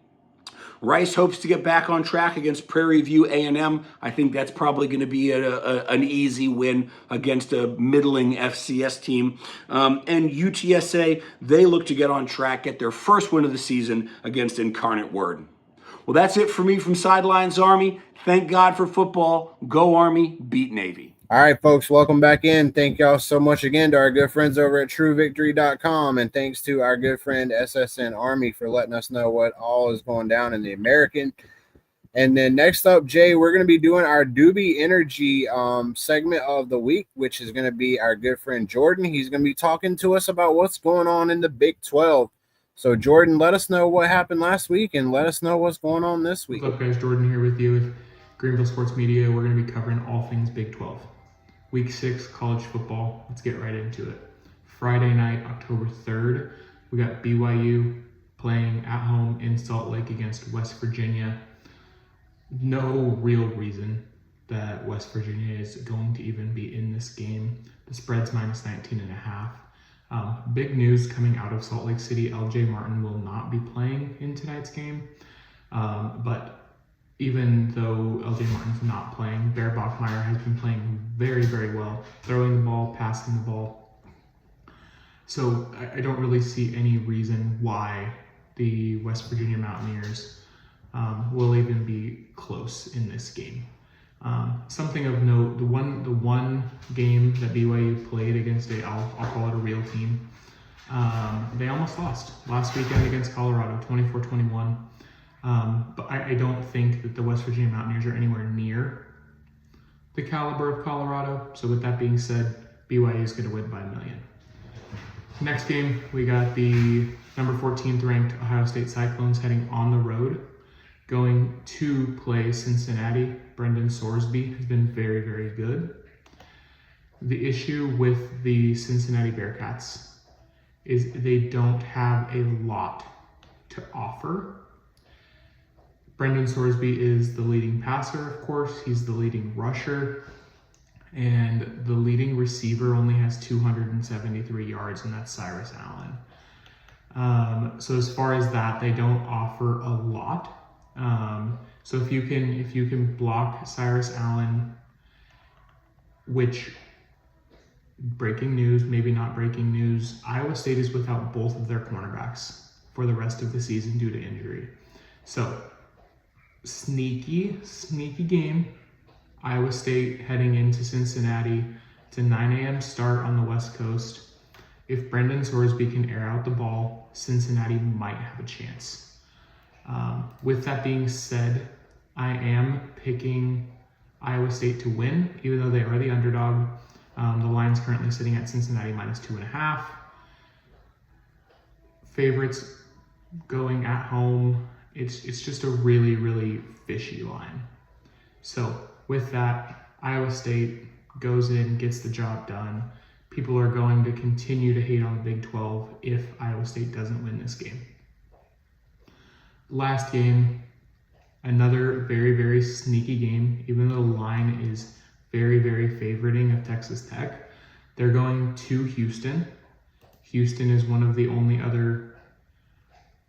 Rice hopes to get back on track against Prairie View A&M. I think that's probably going to be an easy win against a middling FCS team. And UTSA, they look to get on track, get their first win of the season against Incarnate Word. Well, that's it for me from Sidelines Army. Thank God for football. Go Army, beat Navy. All right, folks, welcome back in. Thank y'all so much again to our good friends over at TrueVictory.com, and thanks to our good friend SSN Army for letting us know what all is going down in the American. And then next up, Jay, we're going to be doing our Doobie Energy segment of the week, which is going to be our good friend Jordan. He's going to be talking to us about what's going on in the Big 12. So, Jordan, let us know what happened last week and let us know what's going on this week. What's up, guys? Jordan here with you with Greenville Sports Media. We're going to be covering all things Big 12. Week 6 college football. Let's get right into it. Friday night, October 3rd, we got BYU playing at home in Salt Lake against West Virginia. No real reason that West Virginia is going to even be in this game. The spread's minus 19.5. Big news coming out of Salt Lake City, LJ Martin will not be playing in tonight's game. But even though LJ Martin's not playing, Bear Bachmeier has been playing very, very well, throwing the ball, passing the ball. So I don't really see any reason why the West Virginia Mountaineers will even be close in this game. Something of note, the one game that BYU played against I'll call it a real team, they almost lost last weekend against Colorado, 24-21. But I don't think that the West Virginia Mountaineers are anywhere near the caliber of Colorado. So with that being said, BYU is going to win by 1 million. Next game, we got the number 14th ranked Ohio State Cyclones heading on the road, going to play Cincinnati. Brendan Sorsby has been very, very good. The issue with the Cincinnati Bearcats is they don't have a lot to offer. Brendan Sorsby is the leading passer, of course. He's the leading rusher. And the leading receiver only has 273 yards, and that's Cyrus Allen. So as far as that, they don't offer a lot. So if you can block Cyrus Allen, which, breaking news, maybe not breaking news, Iowa State is without both of their cornerbacks for the rest of the season due to injury. So sneaky game. Iowa State heading into Cincinnati. It's a 9 a.m. start on the West Coast. If Brendan Sorsby can air out the ball, Cincinnati might have a chance. With that being said, I am picking Iowa State to win, even though they are the underdog. The line's currently sitting at Cincinnati minus 2.5. Favorites going at home. It's just a really, really fishy line. So with that, Iowa State goes in, gets the job done. People are going to continue to hate on the Big 12 if Iowa State doesn't win this game. Last game, another very, very sneaky game, even though the line is very, very favoriting of Texas Tech. They're going to Houston. Houston is one of the only other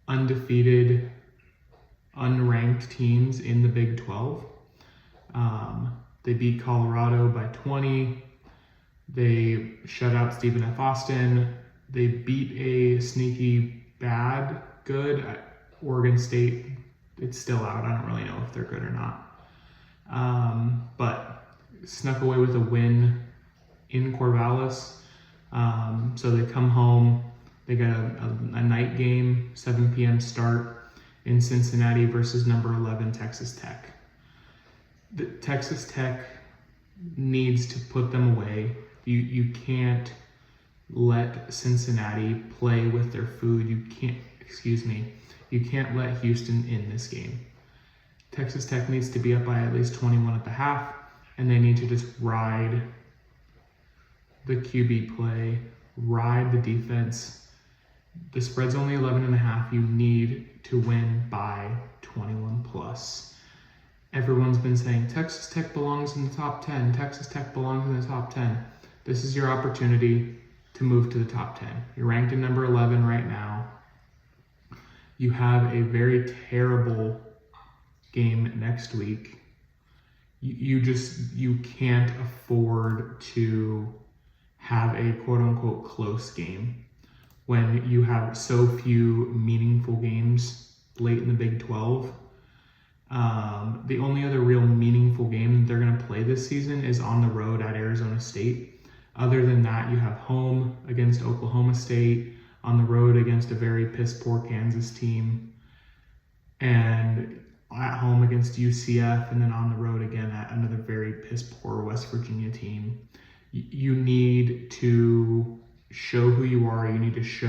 undefeated, unranked teams in the Big 12. They beat Colorado by 20. They shut out Stephen F. Austin. They beat a sneaky bad good at Oregon State. It's still out. I don't really know if they're good or not. But snuck away with a win in Corvallis. So they come home. They got a night game, 7 p.m. start in Cincinnati versus number 11 Texas Tech. The Texas Tech needs to put them away. You can't let Cincinnati play with their food. You can't let Houston in this game. Texas Tech needs to be up by at least 21 at the half, and they need to just ride the QB play, ride the defense. The spread's only 11.5. You need to win by 21 plus. Everyone's been saying Texas Tech belongs in the top 10. Texas Tech belongs in the top 10. This is your opportunity to move to the top 10. You're ranked in number 11 right now. You have a very terrible game next week. You can't afford to have a quote unquote close game when you have so few meaningful games late in the Big 12. The only other real meaningful game that they're going to play this season is on the road at Arizona State. Other than that, you have home against Oklahoma State, on the road against a very piss-poor Kansas team, and at home against UCF, and then on the road again at another very piss-poor West Virginia team. You need to show who you are. You need to show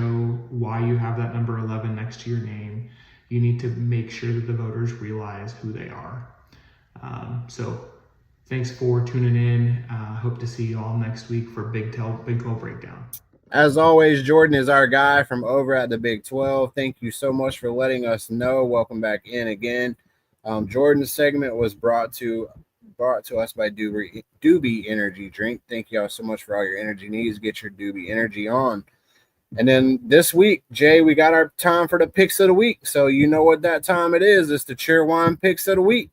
why you have that number 11 next to your name. You need to make sure that the voters realize who they are. So Thanks for tuning in. Hope to see you all next week for Big 12 Breakdown. As always, Jordan is our guy from over at the Big 12. Thank you so much for letting us know. Welcome back in again. Jordan's segment was brought to us by Doobie Energy Drink. Thank you all so much for all your energy needs. Get your Doobie Energy on. And then this week, Jay, we got our time for the picks of the week. So you know what that time it is. It's the Cheerwine picks of the week.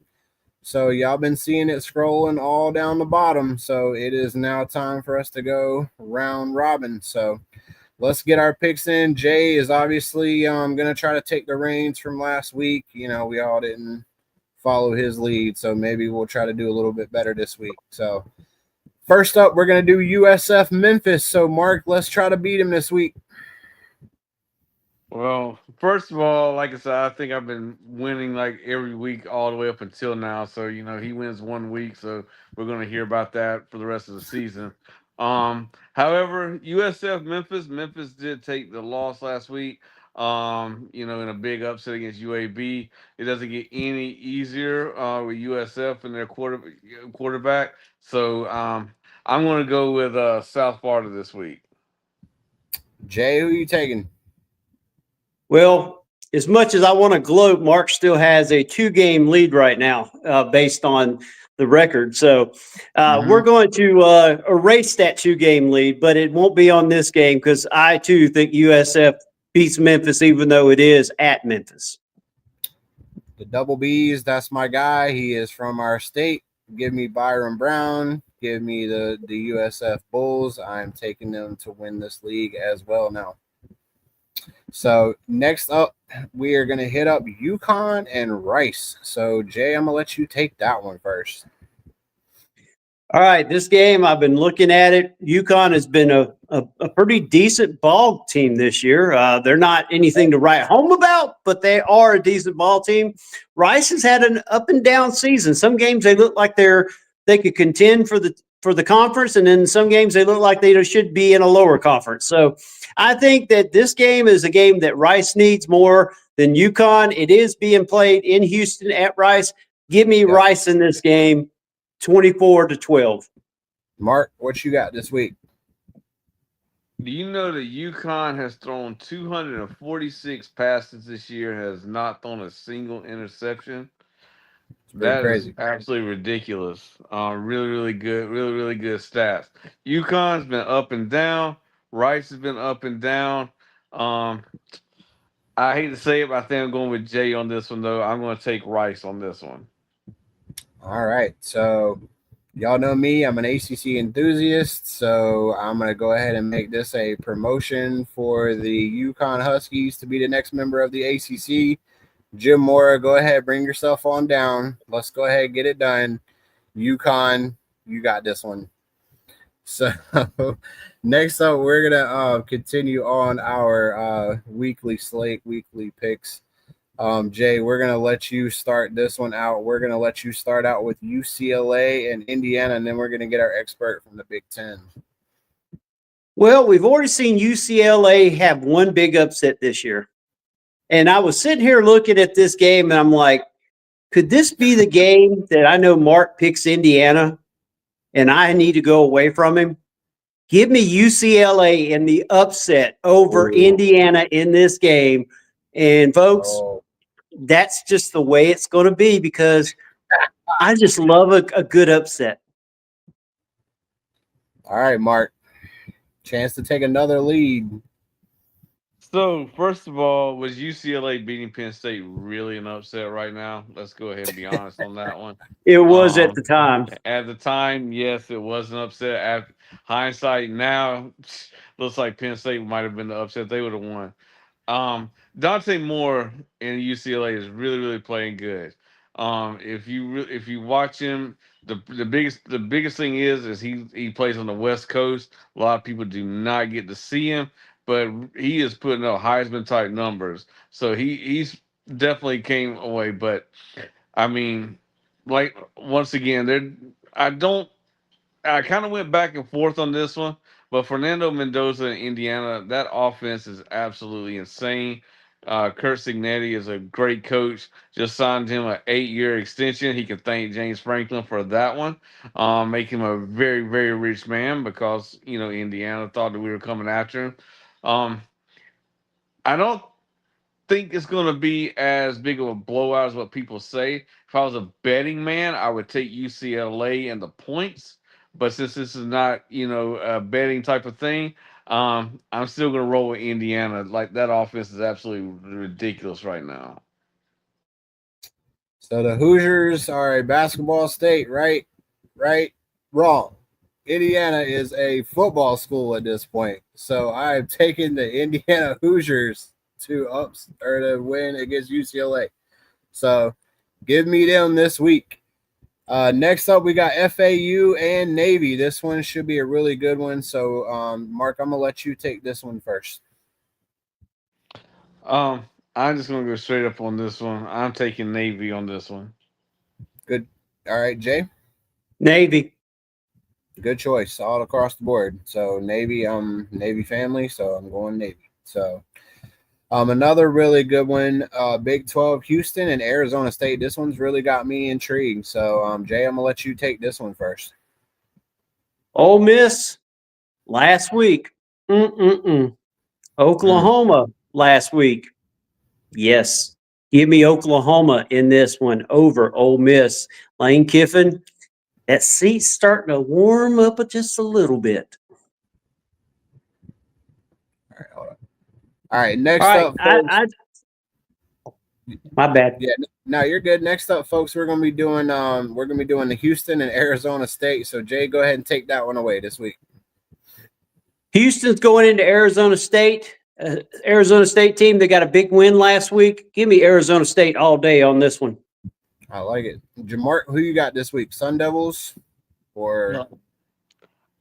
So y'all been seeing it scrolling all down the bottom. So it is now time for us to go round robin. So let's get our picks in. Jay is obviously going to try to take the reins from last week. You know, we all didn't follow his lead. So maybe we'll try to do a little bit better this week. So first up, we're going to do USF Memphis. So Mark, let's try to beat him this week. Well, first of all, like I said, I think I've been winning like every week all the way up until now. So, you know, he wins one week, so we're going to hear about that for the rest of the season. However, USF Memphis did take the loss last week. You know, in a big upset against UAB. It doesn't get any easier with USF and their quarterback. So, I'm going to go with South Florida this week. Jay, who you taking? Well, as much as I want to gloat, Mark still has a 2-game lead right now based on the record. So we're going to erase that 2-game lead, but it won't be on this game because I, too, think USF beats Memphis, even though it is at Memphis. The Double B's, that's my guy. He is from our state. Give me Byron Brown. Give me the USF Bulls. I'm taking them to win this league as well now. So next up, we are going to hit up UConn and Rice. So Jay, I'm going to let you take that one first. All right, this game, I've been looking at it. UConn has been a pretty decent ball team this year. They're not anything to write home about, but they are a decent ball team. Rice has had an up and down season. Some games they look like they could contend for the conference, and in some games they look like they should be in a lower conference. So I think that this game is a game that Rice needs more than UConn. It is being played in Houston at Rice. Give me Rice in this game. 24-12. Mark, what you got this week? Do you know that UConn has thrown 246 passes this year, has not thrown a single interception? That crazy. is absolutely ridiculous. Really, really good, really good stats. UConn's been up and down. Rice has been up and down. I hate to say it, but I think I'm going with Jay on this one, though. I'm going to take Rice on this one. All right. So y'all know me. I'm an ACC enthusiast. So I'm going to go ahead and make this a promotion for the UConn Huskies to be the next member of the ACC. Jim Mora, go ahead. Bring yourself on down. Let's go ahead and get it done. UConn, you got this one. So next up, we're going to continue on our weekly slate, weekly picks. Jay, we're going to let you start this one out. We're going to let you start out with UCLA and Indiana, and then we're going to get our expert from the Big Ten. Well, we've already seen UCLA have one big upset this year. And I was sitting here looking at this game, and I'm like, could this be the game that I know Mark picks Indiana, and I need to go away from him? Give me UCLA in the upset over Indiana in this game. And, folks, that's just the way it's going to be because I just love a good upset. All right, Mark. Chance to take another lead. So, first of all, was UCLA beating Penn State really an upset right now? Let's go ahead and be honest on that one. It was at the time. At the time, yes, it was an upset. At hindsight, now looks like Penn State might have been the upset. They would have won. Dante Moore in UCLA is really playing good. If you watch him, the biggest thing is he plays on the West Coast. A lot of people do not get to see him, but he is putting up Heisman type numbers. So he's definitely came away. But I mean, like once again, I kind of went back and forth on this one, but Fernando Mendoza in Indiana, that offense is absolutely insane. Kurt Signetti is a great coach. Just signed him an 8-year extension. He can thank James Franklin for that one. Make him a very, very rich man because Indiana thought that we were coming after him. I don't think it's going to be as big of a blowout as what people say. If I was a betting man, I would take UCLA and the points. But since this is not, a betting type of thing, I'm still going to roll with Indiana. Like that offense is absolutely ridiculous right now. So the Hoosiers are a basketball state, right? Right? Wrong. Indiana is a football school at this point. So I have taken the Indiana Hoosiers to win against UCLA. So give me them this week. Next up, we got FAU and Navy. This one should be a really good one. So, Mark, I'm gonna let you take this one first. I'm just gonna go straight up on this one. I'm taking Navy on this one. Good. All right, Jay. Navy. Good choice all across the board. So Navy, Navy family. So I'm going Navy. So another really good one, Big 12, Houston and Arizona State. This one's really got me intrigued. So, Jay, I'm gonna let you take this one first. Ole Miss last week. Oklahoma last week. Yes. Give me Oklahoma in this one over Ole Miss. Lane Kiffin, that seat's starting to warm up just a little bit. All right, hold on. All right, next up, folks. My bad. Yeah, no, you're good. Next up, folks, we're gonna be doing the Houston and Arizona State. So Jay, go ahead and take that one away this week. Houston's going into Arizona State. Arizona State team, they got a big win last week. Give me Arizona State all day on this one. I like it. Jamart, who you got this week? Sun Devils or? No.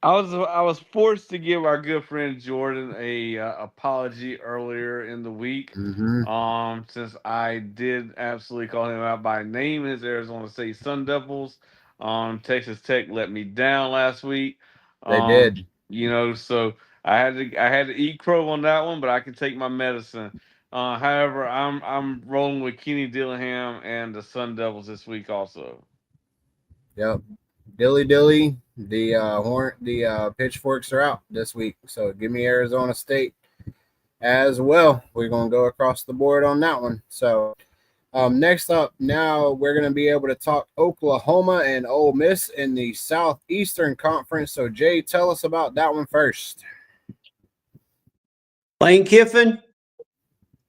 I was forced to give our good friend Jordan a apology earlier in the week. Mm-hmm. Since I did absolutely call him out by name, his Arizona State Sun Devils. Texas Tech let me down last week. They did. So I had to eat crow on that one, but I can take my medicine. However, I'm rolling with Kenny Dillingham and the Sun Devils this week also. Yep. Dilly, the pitchforks are out this week. So give me Arizona State as well. We're gonna go across the board on that one. So next up, now we're gonna be able to talk Oklahoma and Ole Miss in the Southeastern Conference. So Jay, tell us about that one first. Lane Kiffin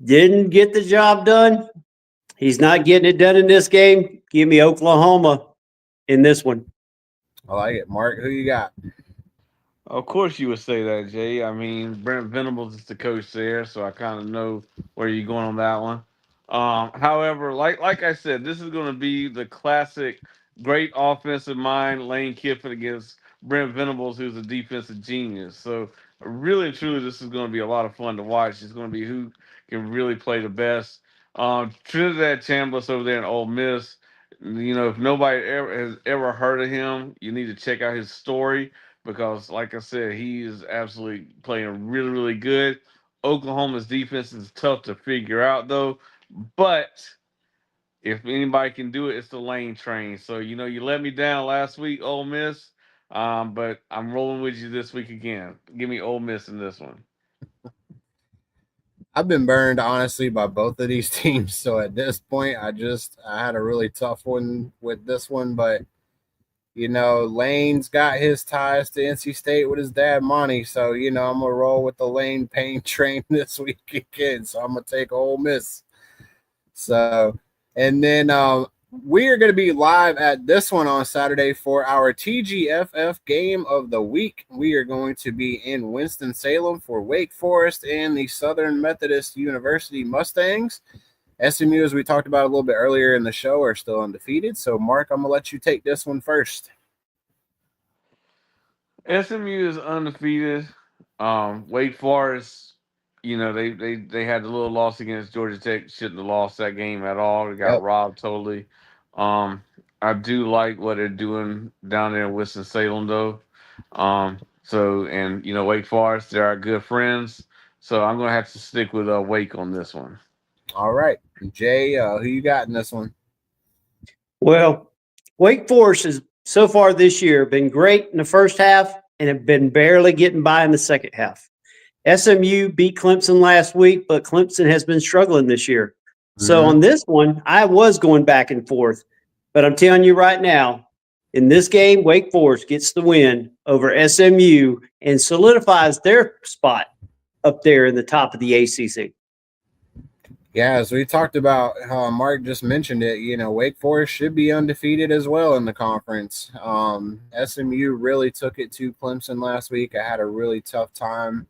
didn't get the job done. He's not getting it done in this game. Give me Oklahoma in this one. I like it. Mark, who you got? Of course, you would say that, Jay. I mean, Brent Venables is the coach there, so I kind of know where you're going on that one. However, like I said, this is going to be the classic great offensive mind, Lane Kiffin against Brent Venables, who's a defensive genius. So, really and truly, this is going to be a lot of fun to watch. It's going to be who can really play the best. Trinidad Chambliss over there in Ole Miss. If nobody has ever heard of him, you need to check out his story because, like I said, he is absolutely playing really, really good. Oklahoma's defense is tough to figure out, though. But if anybody can do it, it's the Lane train. So, you let me down last week, Ole Miss, but I'm rolling with you this week again. Give me Ole Miss in this one. I've been burned honestly by both of these teams. So at this point, I had a really tough one with this one, but Lane's got his ties to NC State with his dad Monty. So, I'm gonna roll with the Lane Payne train this week again. So I'm gonna take Ole Miss. So, and then we are going to be live at this one on Saturday for our TGFF game of the week. We are going to be in Winston-Salem for Wake Forest and the Southern Methodist University Mustangs. SMU, as we talked about a little bit earlier in the show, are still undefeated. So, Mark, I'm going to let you take this one first. SMU is undefeated. Wake Forest, they had the little loss against Georgia Tech. Shouldn't have lost that game at all. They got robbed totally. I do like what they're doing down there in Winston-Salem, though. Wake Forest, they're our good friends. So I'm gonna have to stick with Wake on this one. All right, Jay, who you got in this one? Well, Wake Forest has so far this year been great in the first half and have been barely getting by in the second half. SMU beat Clemson last week, but Clemson has been struggling this year. So Mm-hmm. on this one, I was going back and forth, but I'm telling you right now, in this game, Wake Forest gets the win over SMU and solidifies their spot up there in the top of the ACC. Yeah, as we talked about, Mark just mentioned it. Wake Forest should be undefeated as well in the conference. SMU really took it to Clemson last week. I had a really tough time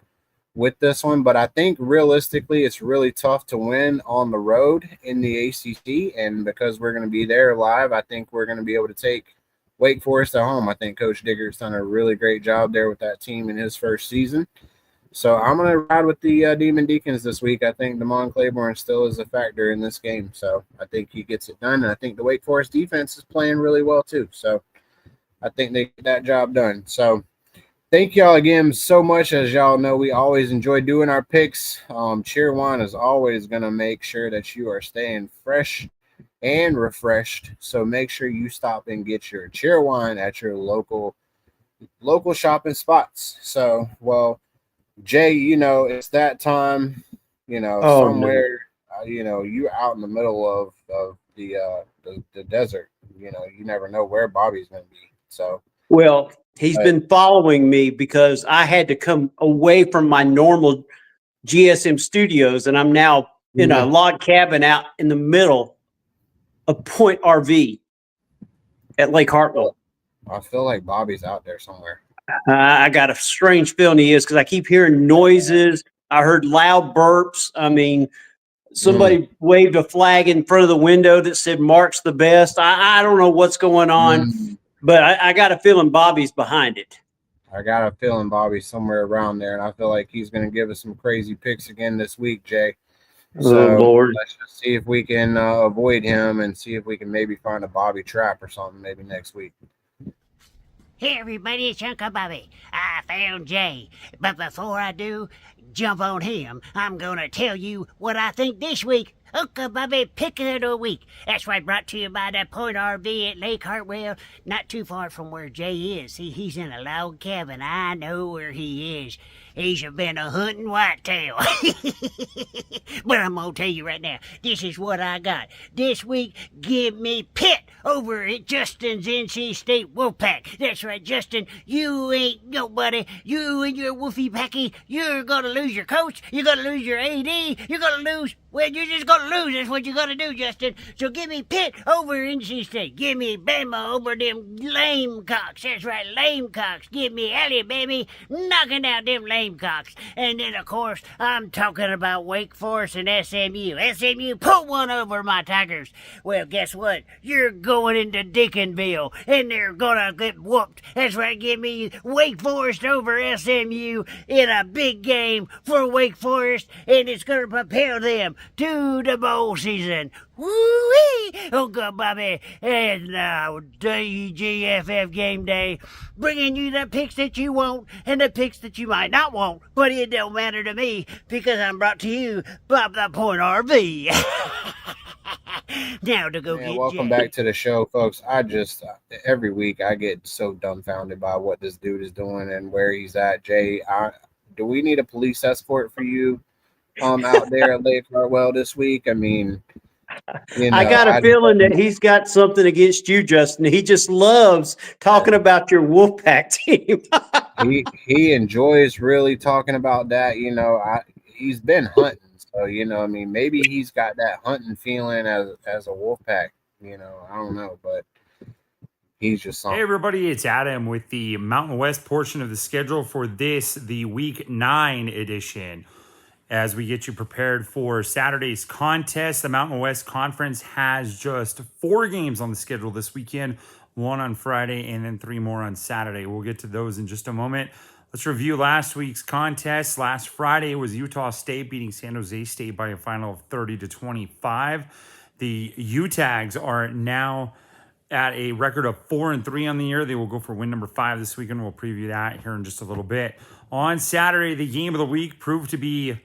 with this one, but I think realistically, it's really tough to win on the road in the ACC. And because we're going to be there live, I think we're going to be able to take Wake Forest at home. I think Coach Digger's done a really great job there with that team in his first season. So I'm going to ride with the Demon Deacons this week. I think Damon Claiborne still is a factor in this game. So I think he gets it done. And I think the Wake Forest defense is playing really well too. So I think they get that job done. So thank y'all again so much. As y'all know, we always enjoy doing our picks. Cheerwine is always going to make sure that you are staying fresh and refreshed. So make sure you stop and get your Cheerwine at your local shopping spots. So, well, Jay, it's that time, Oh, no. somewhere, you out in the middle of the desert. You never know where Bobby's going to be. So, Well, he's but, been following me because I had to come away from my normal GSM studios, and I'm now in a log cabin out in the middle of Point RV at Lake Hartwell. I feel like Bobby's out there somewhere. I got a strange feeling he is because I keep hearing noises. I heard loud burps. I mean, somebody waved a flag in front of the window that said Mark's the best. I don't know what's going on, but I got a feeling Bobby's behind it. I got a feeling Bobby's somewhere around there, and I feel like he's going to give us some crazy picks again this week, Jay. So Oh, Lord. let's just see if we can avoid him and see if we can maybe find a Bobby trap or something maybe next week. Hey everybody, it's Uncle Bobby. I found Jay, but before I do jump on him, I'm gonna tell you what I think this week. Uncle Bobby Pick of the Week. That's right, brought to you by the Point RV at Lake Hartwell, not too far from where Jay is. See, he's in a log cabin. I know where he is. He's been a hunting whitetail. But I'm gonna tell you right now, this is what I got. This week, give me Pitt over at Justin's NC State Wolfpack. That's right, Justin, you ain't nobody. You and your Wolfie Packy, you're gonna lose your coach, you're gonna lose your AD, you're gonna lose. Well, you're just gonna lose. That's what you gotta do, Justin. So give me Pitt over NC State. Give me Bama over them lame cocks. That's right, lame cocks. Give me Alabama knocking out them lame cocks. And then, of course, I'm talking about Wake Forest and SMU. SMU, put one over my Tigers. Well, guess what? You're going into Deaconville, and they're gonna get whooped. That's right, give me Wake Forest over SMU in a big game for Wake Forest, and it's gonna propel them to the bowl season. Woo-wee! Uncle Bobby and TGFF Game Day, bringing you the picks that you want and the picks that you might not want, but it don't matter to me because I'm brought to you by the Point RV. Now to go get welcome Jay. back to the show, folks. I just every week I get so dumbfounded by what this dude is doing and where he's at. Jay, do we need a police escort for you out there at Lake Hartwell this week? I mean, I got a feeling that he's got something against you, Justin. He just loves talking about your Wolfpack team. he enjoys really talking about that. He's been hunting, so I mean, maybe he's got that hunting feeling as a Wolfpack. I don't know, but he's just something. Hey everybody, it's Adam with the Mountain West portion of the schedule for the Week 9 edition. As we get you prepared for Saturday's contest, the Mountain West Conference has just 4 games on the schedule this weekend, 1 on Friday and then 3 more on Saturday. We'll get to those in just a moment. Let's review last week's contest. Last Friday was Utah State beating San Jose State by a final of 30-25. The Utags are now at a record of 4-3 on the year. They will go for win number 5 this weekend. We'll preview that here in just a little bit. On Saturday, the game of the week proved to be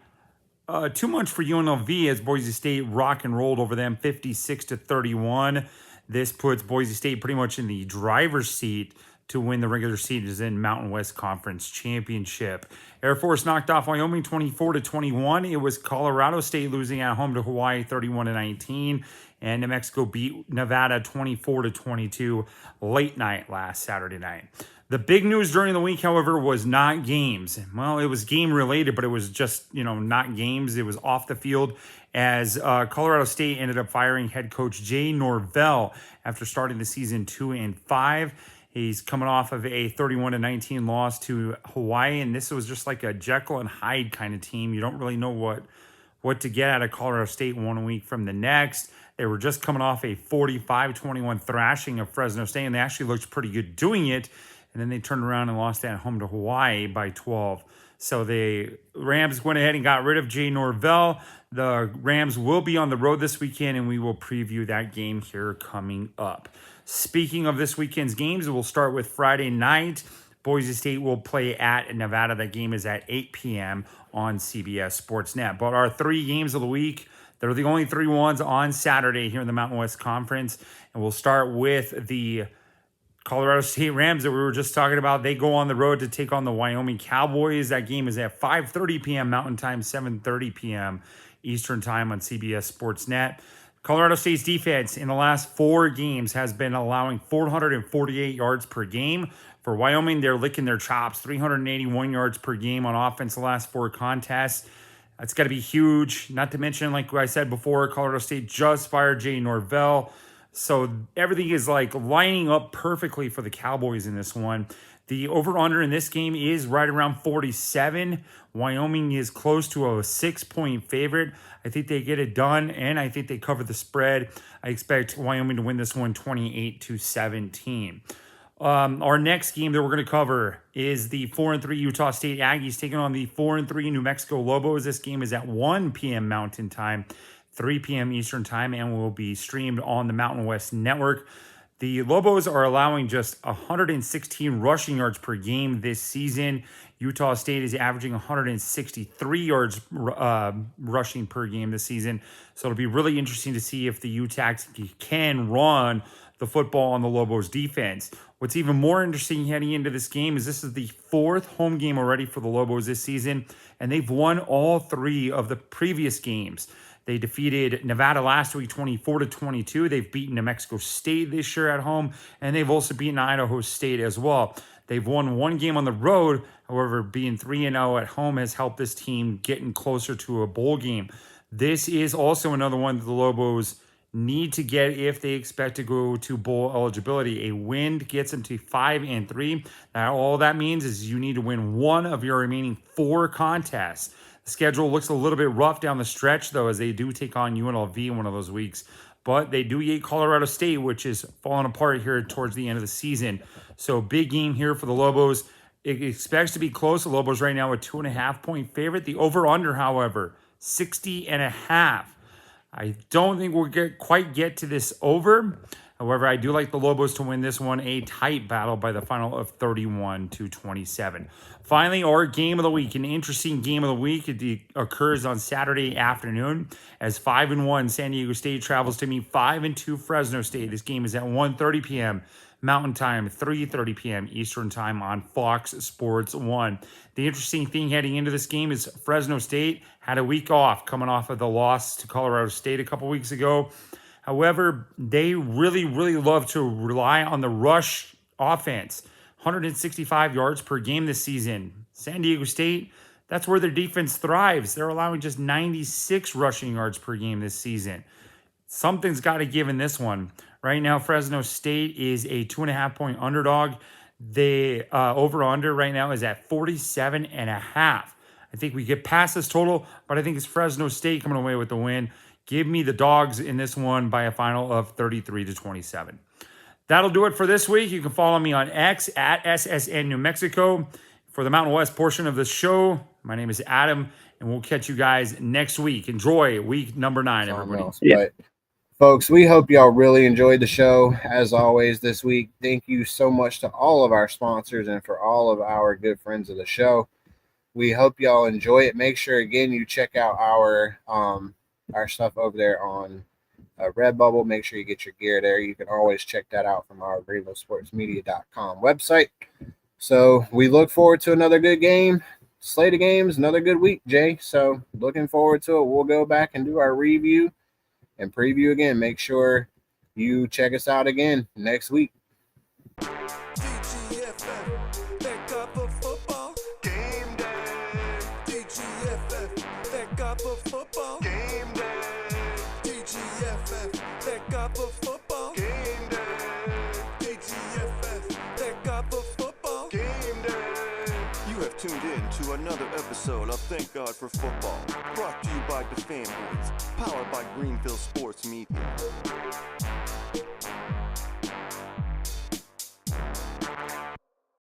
too much for UNLV as Boise State rock and rolled over them 56-31. This puts Boise State pretty much in the driver's seat to win the regular season Mountain West Conference Championship. Air Force knocked off Wyoming 24-21. It was Colorado State losing at home to Hawaii 31-19. And New Mexico beat Nevada 24-22 late night last Saturday night. The big news during the week, however, was not games. Well, it was game related, but it was just, not games. It was off the field as Colorado State ended up firing head coach Jay Norvell after starting the season 2-5. He's coming off of a 31-19 loss to Hawaii, and this was just like a Jekyll and Hyde kind of team. You don't really know what to get out of Colorado State 1 week from the next. They were just coming off a 45-21 thrashing of Fresno State, and they actually looked pretty good doing it. And then they turned around and lost at home to Hawaii by 12. So the Rams went ahead and got rid of Jay Norvell. The Rams will be on the road this weekend, and we will preview that game here coming up. Speaking of this weekend's games, we'll start with Friday night. Boise State will play at Nevada. That game is at 8 p.m. on CBS Sportsnet. But our 3 games of the week, they're the only 3 ones on Saturday here in the Mountain West Conference. And we'll start with the Colorado State Rams that we were just talking about. They go on the road to take on the Wyoming Cowboys. That game is at 5:30 p.m. Mountain Time, 7:30 p.m. Eastern Time on CBS Sportsnet. Colorado State's defense in the last 4 games has been allowing 448 yards per game. For Wyoming, they're licking their chops, 381 yards per game on offense the last 4 contests. That's got to be huge. Not to mention, like I said before, Colorado State just fired Jay Norvell. So everything is like lining up perfectly for the Cowboys in this one. The over-under in this game is right around 47. Wyoming is close to a 6-point favorite. I think they get it done, and I think they cover the spread. I expect Wyoming to win this one 28-17. Our next game that we're going to cover is the 4-3 Utah State Aggies taking on the 4-3 New Mexico Lobos. This game is at 1 p.m. Mountain Time, 3 p.m. Eastern Time, and will be streamed on the Mountain West Network. The Lobos are allowing just 116 rushing yards per game this season. Utah State is averaging 163 yards rushing per game this season. So it'll be really interesting to see if the Utacs can run the football on the Lobos defense. What's even more interesting heading into this game is this is the 4th home game already for the Lobos this season, and they've won all 3 of the previous games. They defeated Nevada last week 24-22. They've beaten New Mexico State this year at home, and they've also beaten Idaho State as well. They've won 1 game on the road. However, being 3-0 at home has helped this team getting closer to a bowl game. This is also another one that the Lobos need to get if they expect to go to bowl eligibility. A win gets them to 5-3. Now, all that means is you need to win 1 of your remaining 4 contests. The schedule looks a little bit rough down the stretch, though, as they do take on UNLV in one of those weeks. But they do get Colorado State, which is falling apart here towards the end of the season. So big game here for the Lobos. It expects to be close. The Lobos right now a 2.5-point favorite. The over-under, however, 60.5. I don't think we'll quite get to this over. However, I do like the Lobos to win this one, a tight battle by the final of 31-27. Finally, our game of the week, an interesting game of the week. It occurs on Saturday afternoon as 5-1 San Diego State travels to meet 5-2 Fresno State. This game is at 1:30 p.m. Mountain Time, 3:30 p.m. Eastern Time on Fox Sports 1. The interesting thing heading into this game is Fresno State had a week off coming off of the loss to Colorado State a couple weeks ago. However, they really, really love to rely on the rush offense. 165 yards per game this season. San Diego State, that's where their defense thrives. They're allowing just 96 rushing yards per game this season. Something's got to give in this one. Right now, Fresno State is a 2.5-point underdog. The over-under right now is at 47.5. I think we get past this total, but I think it's Fresno State coming away with the win. Give me the dogs in this one by a final of 33-27. That'll do it for this week. You can follow me on X at SSN New Mexico. For the Mountain West portion of the show, my name is Adam, and we'll catch you guys next week. Enjoy week number 9, everybody. But, folks, we hope y'all really enjoyed the show. As always this week, thank you so much to all of our sponsors and for all of our good friends of the show. We hope y'all enjoy it. Make sure again you check out our stuff over there on Redbubble. Make sure you get your gear there. You can always check that out from our GreenvilleSportsMedia.com website. So we look forward to another good game. Slate of games, another good week, Jay. So looking forward to it. We'll go back and do our review and preview again. Make sure you check us out again next week. TGFF, back up for football. Game day. TGFF, back up for football. Game day. TGFF, back up for football. Game day. TGFF, back up for football. Game day. You have tuned in to another episode of Thank God for Football, brought to you by the Fanboys, powered by Greenville Sports Media.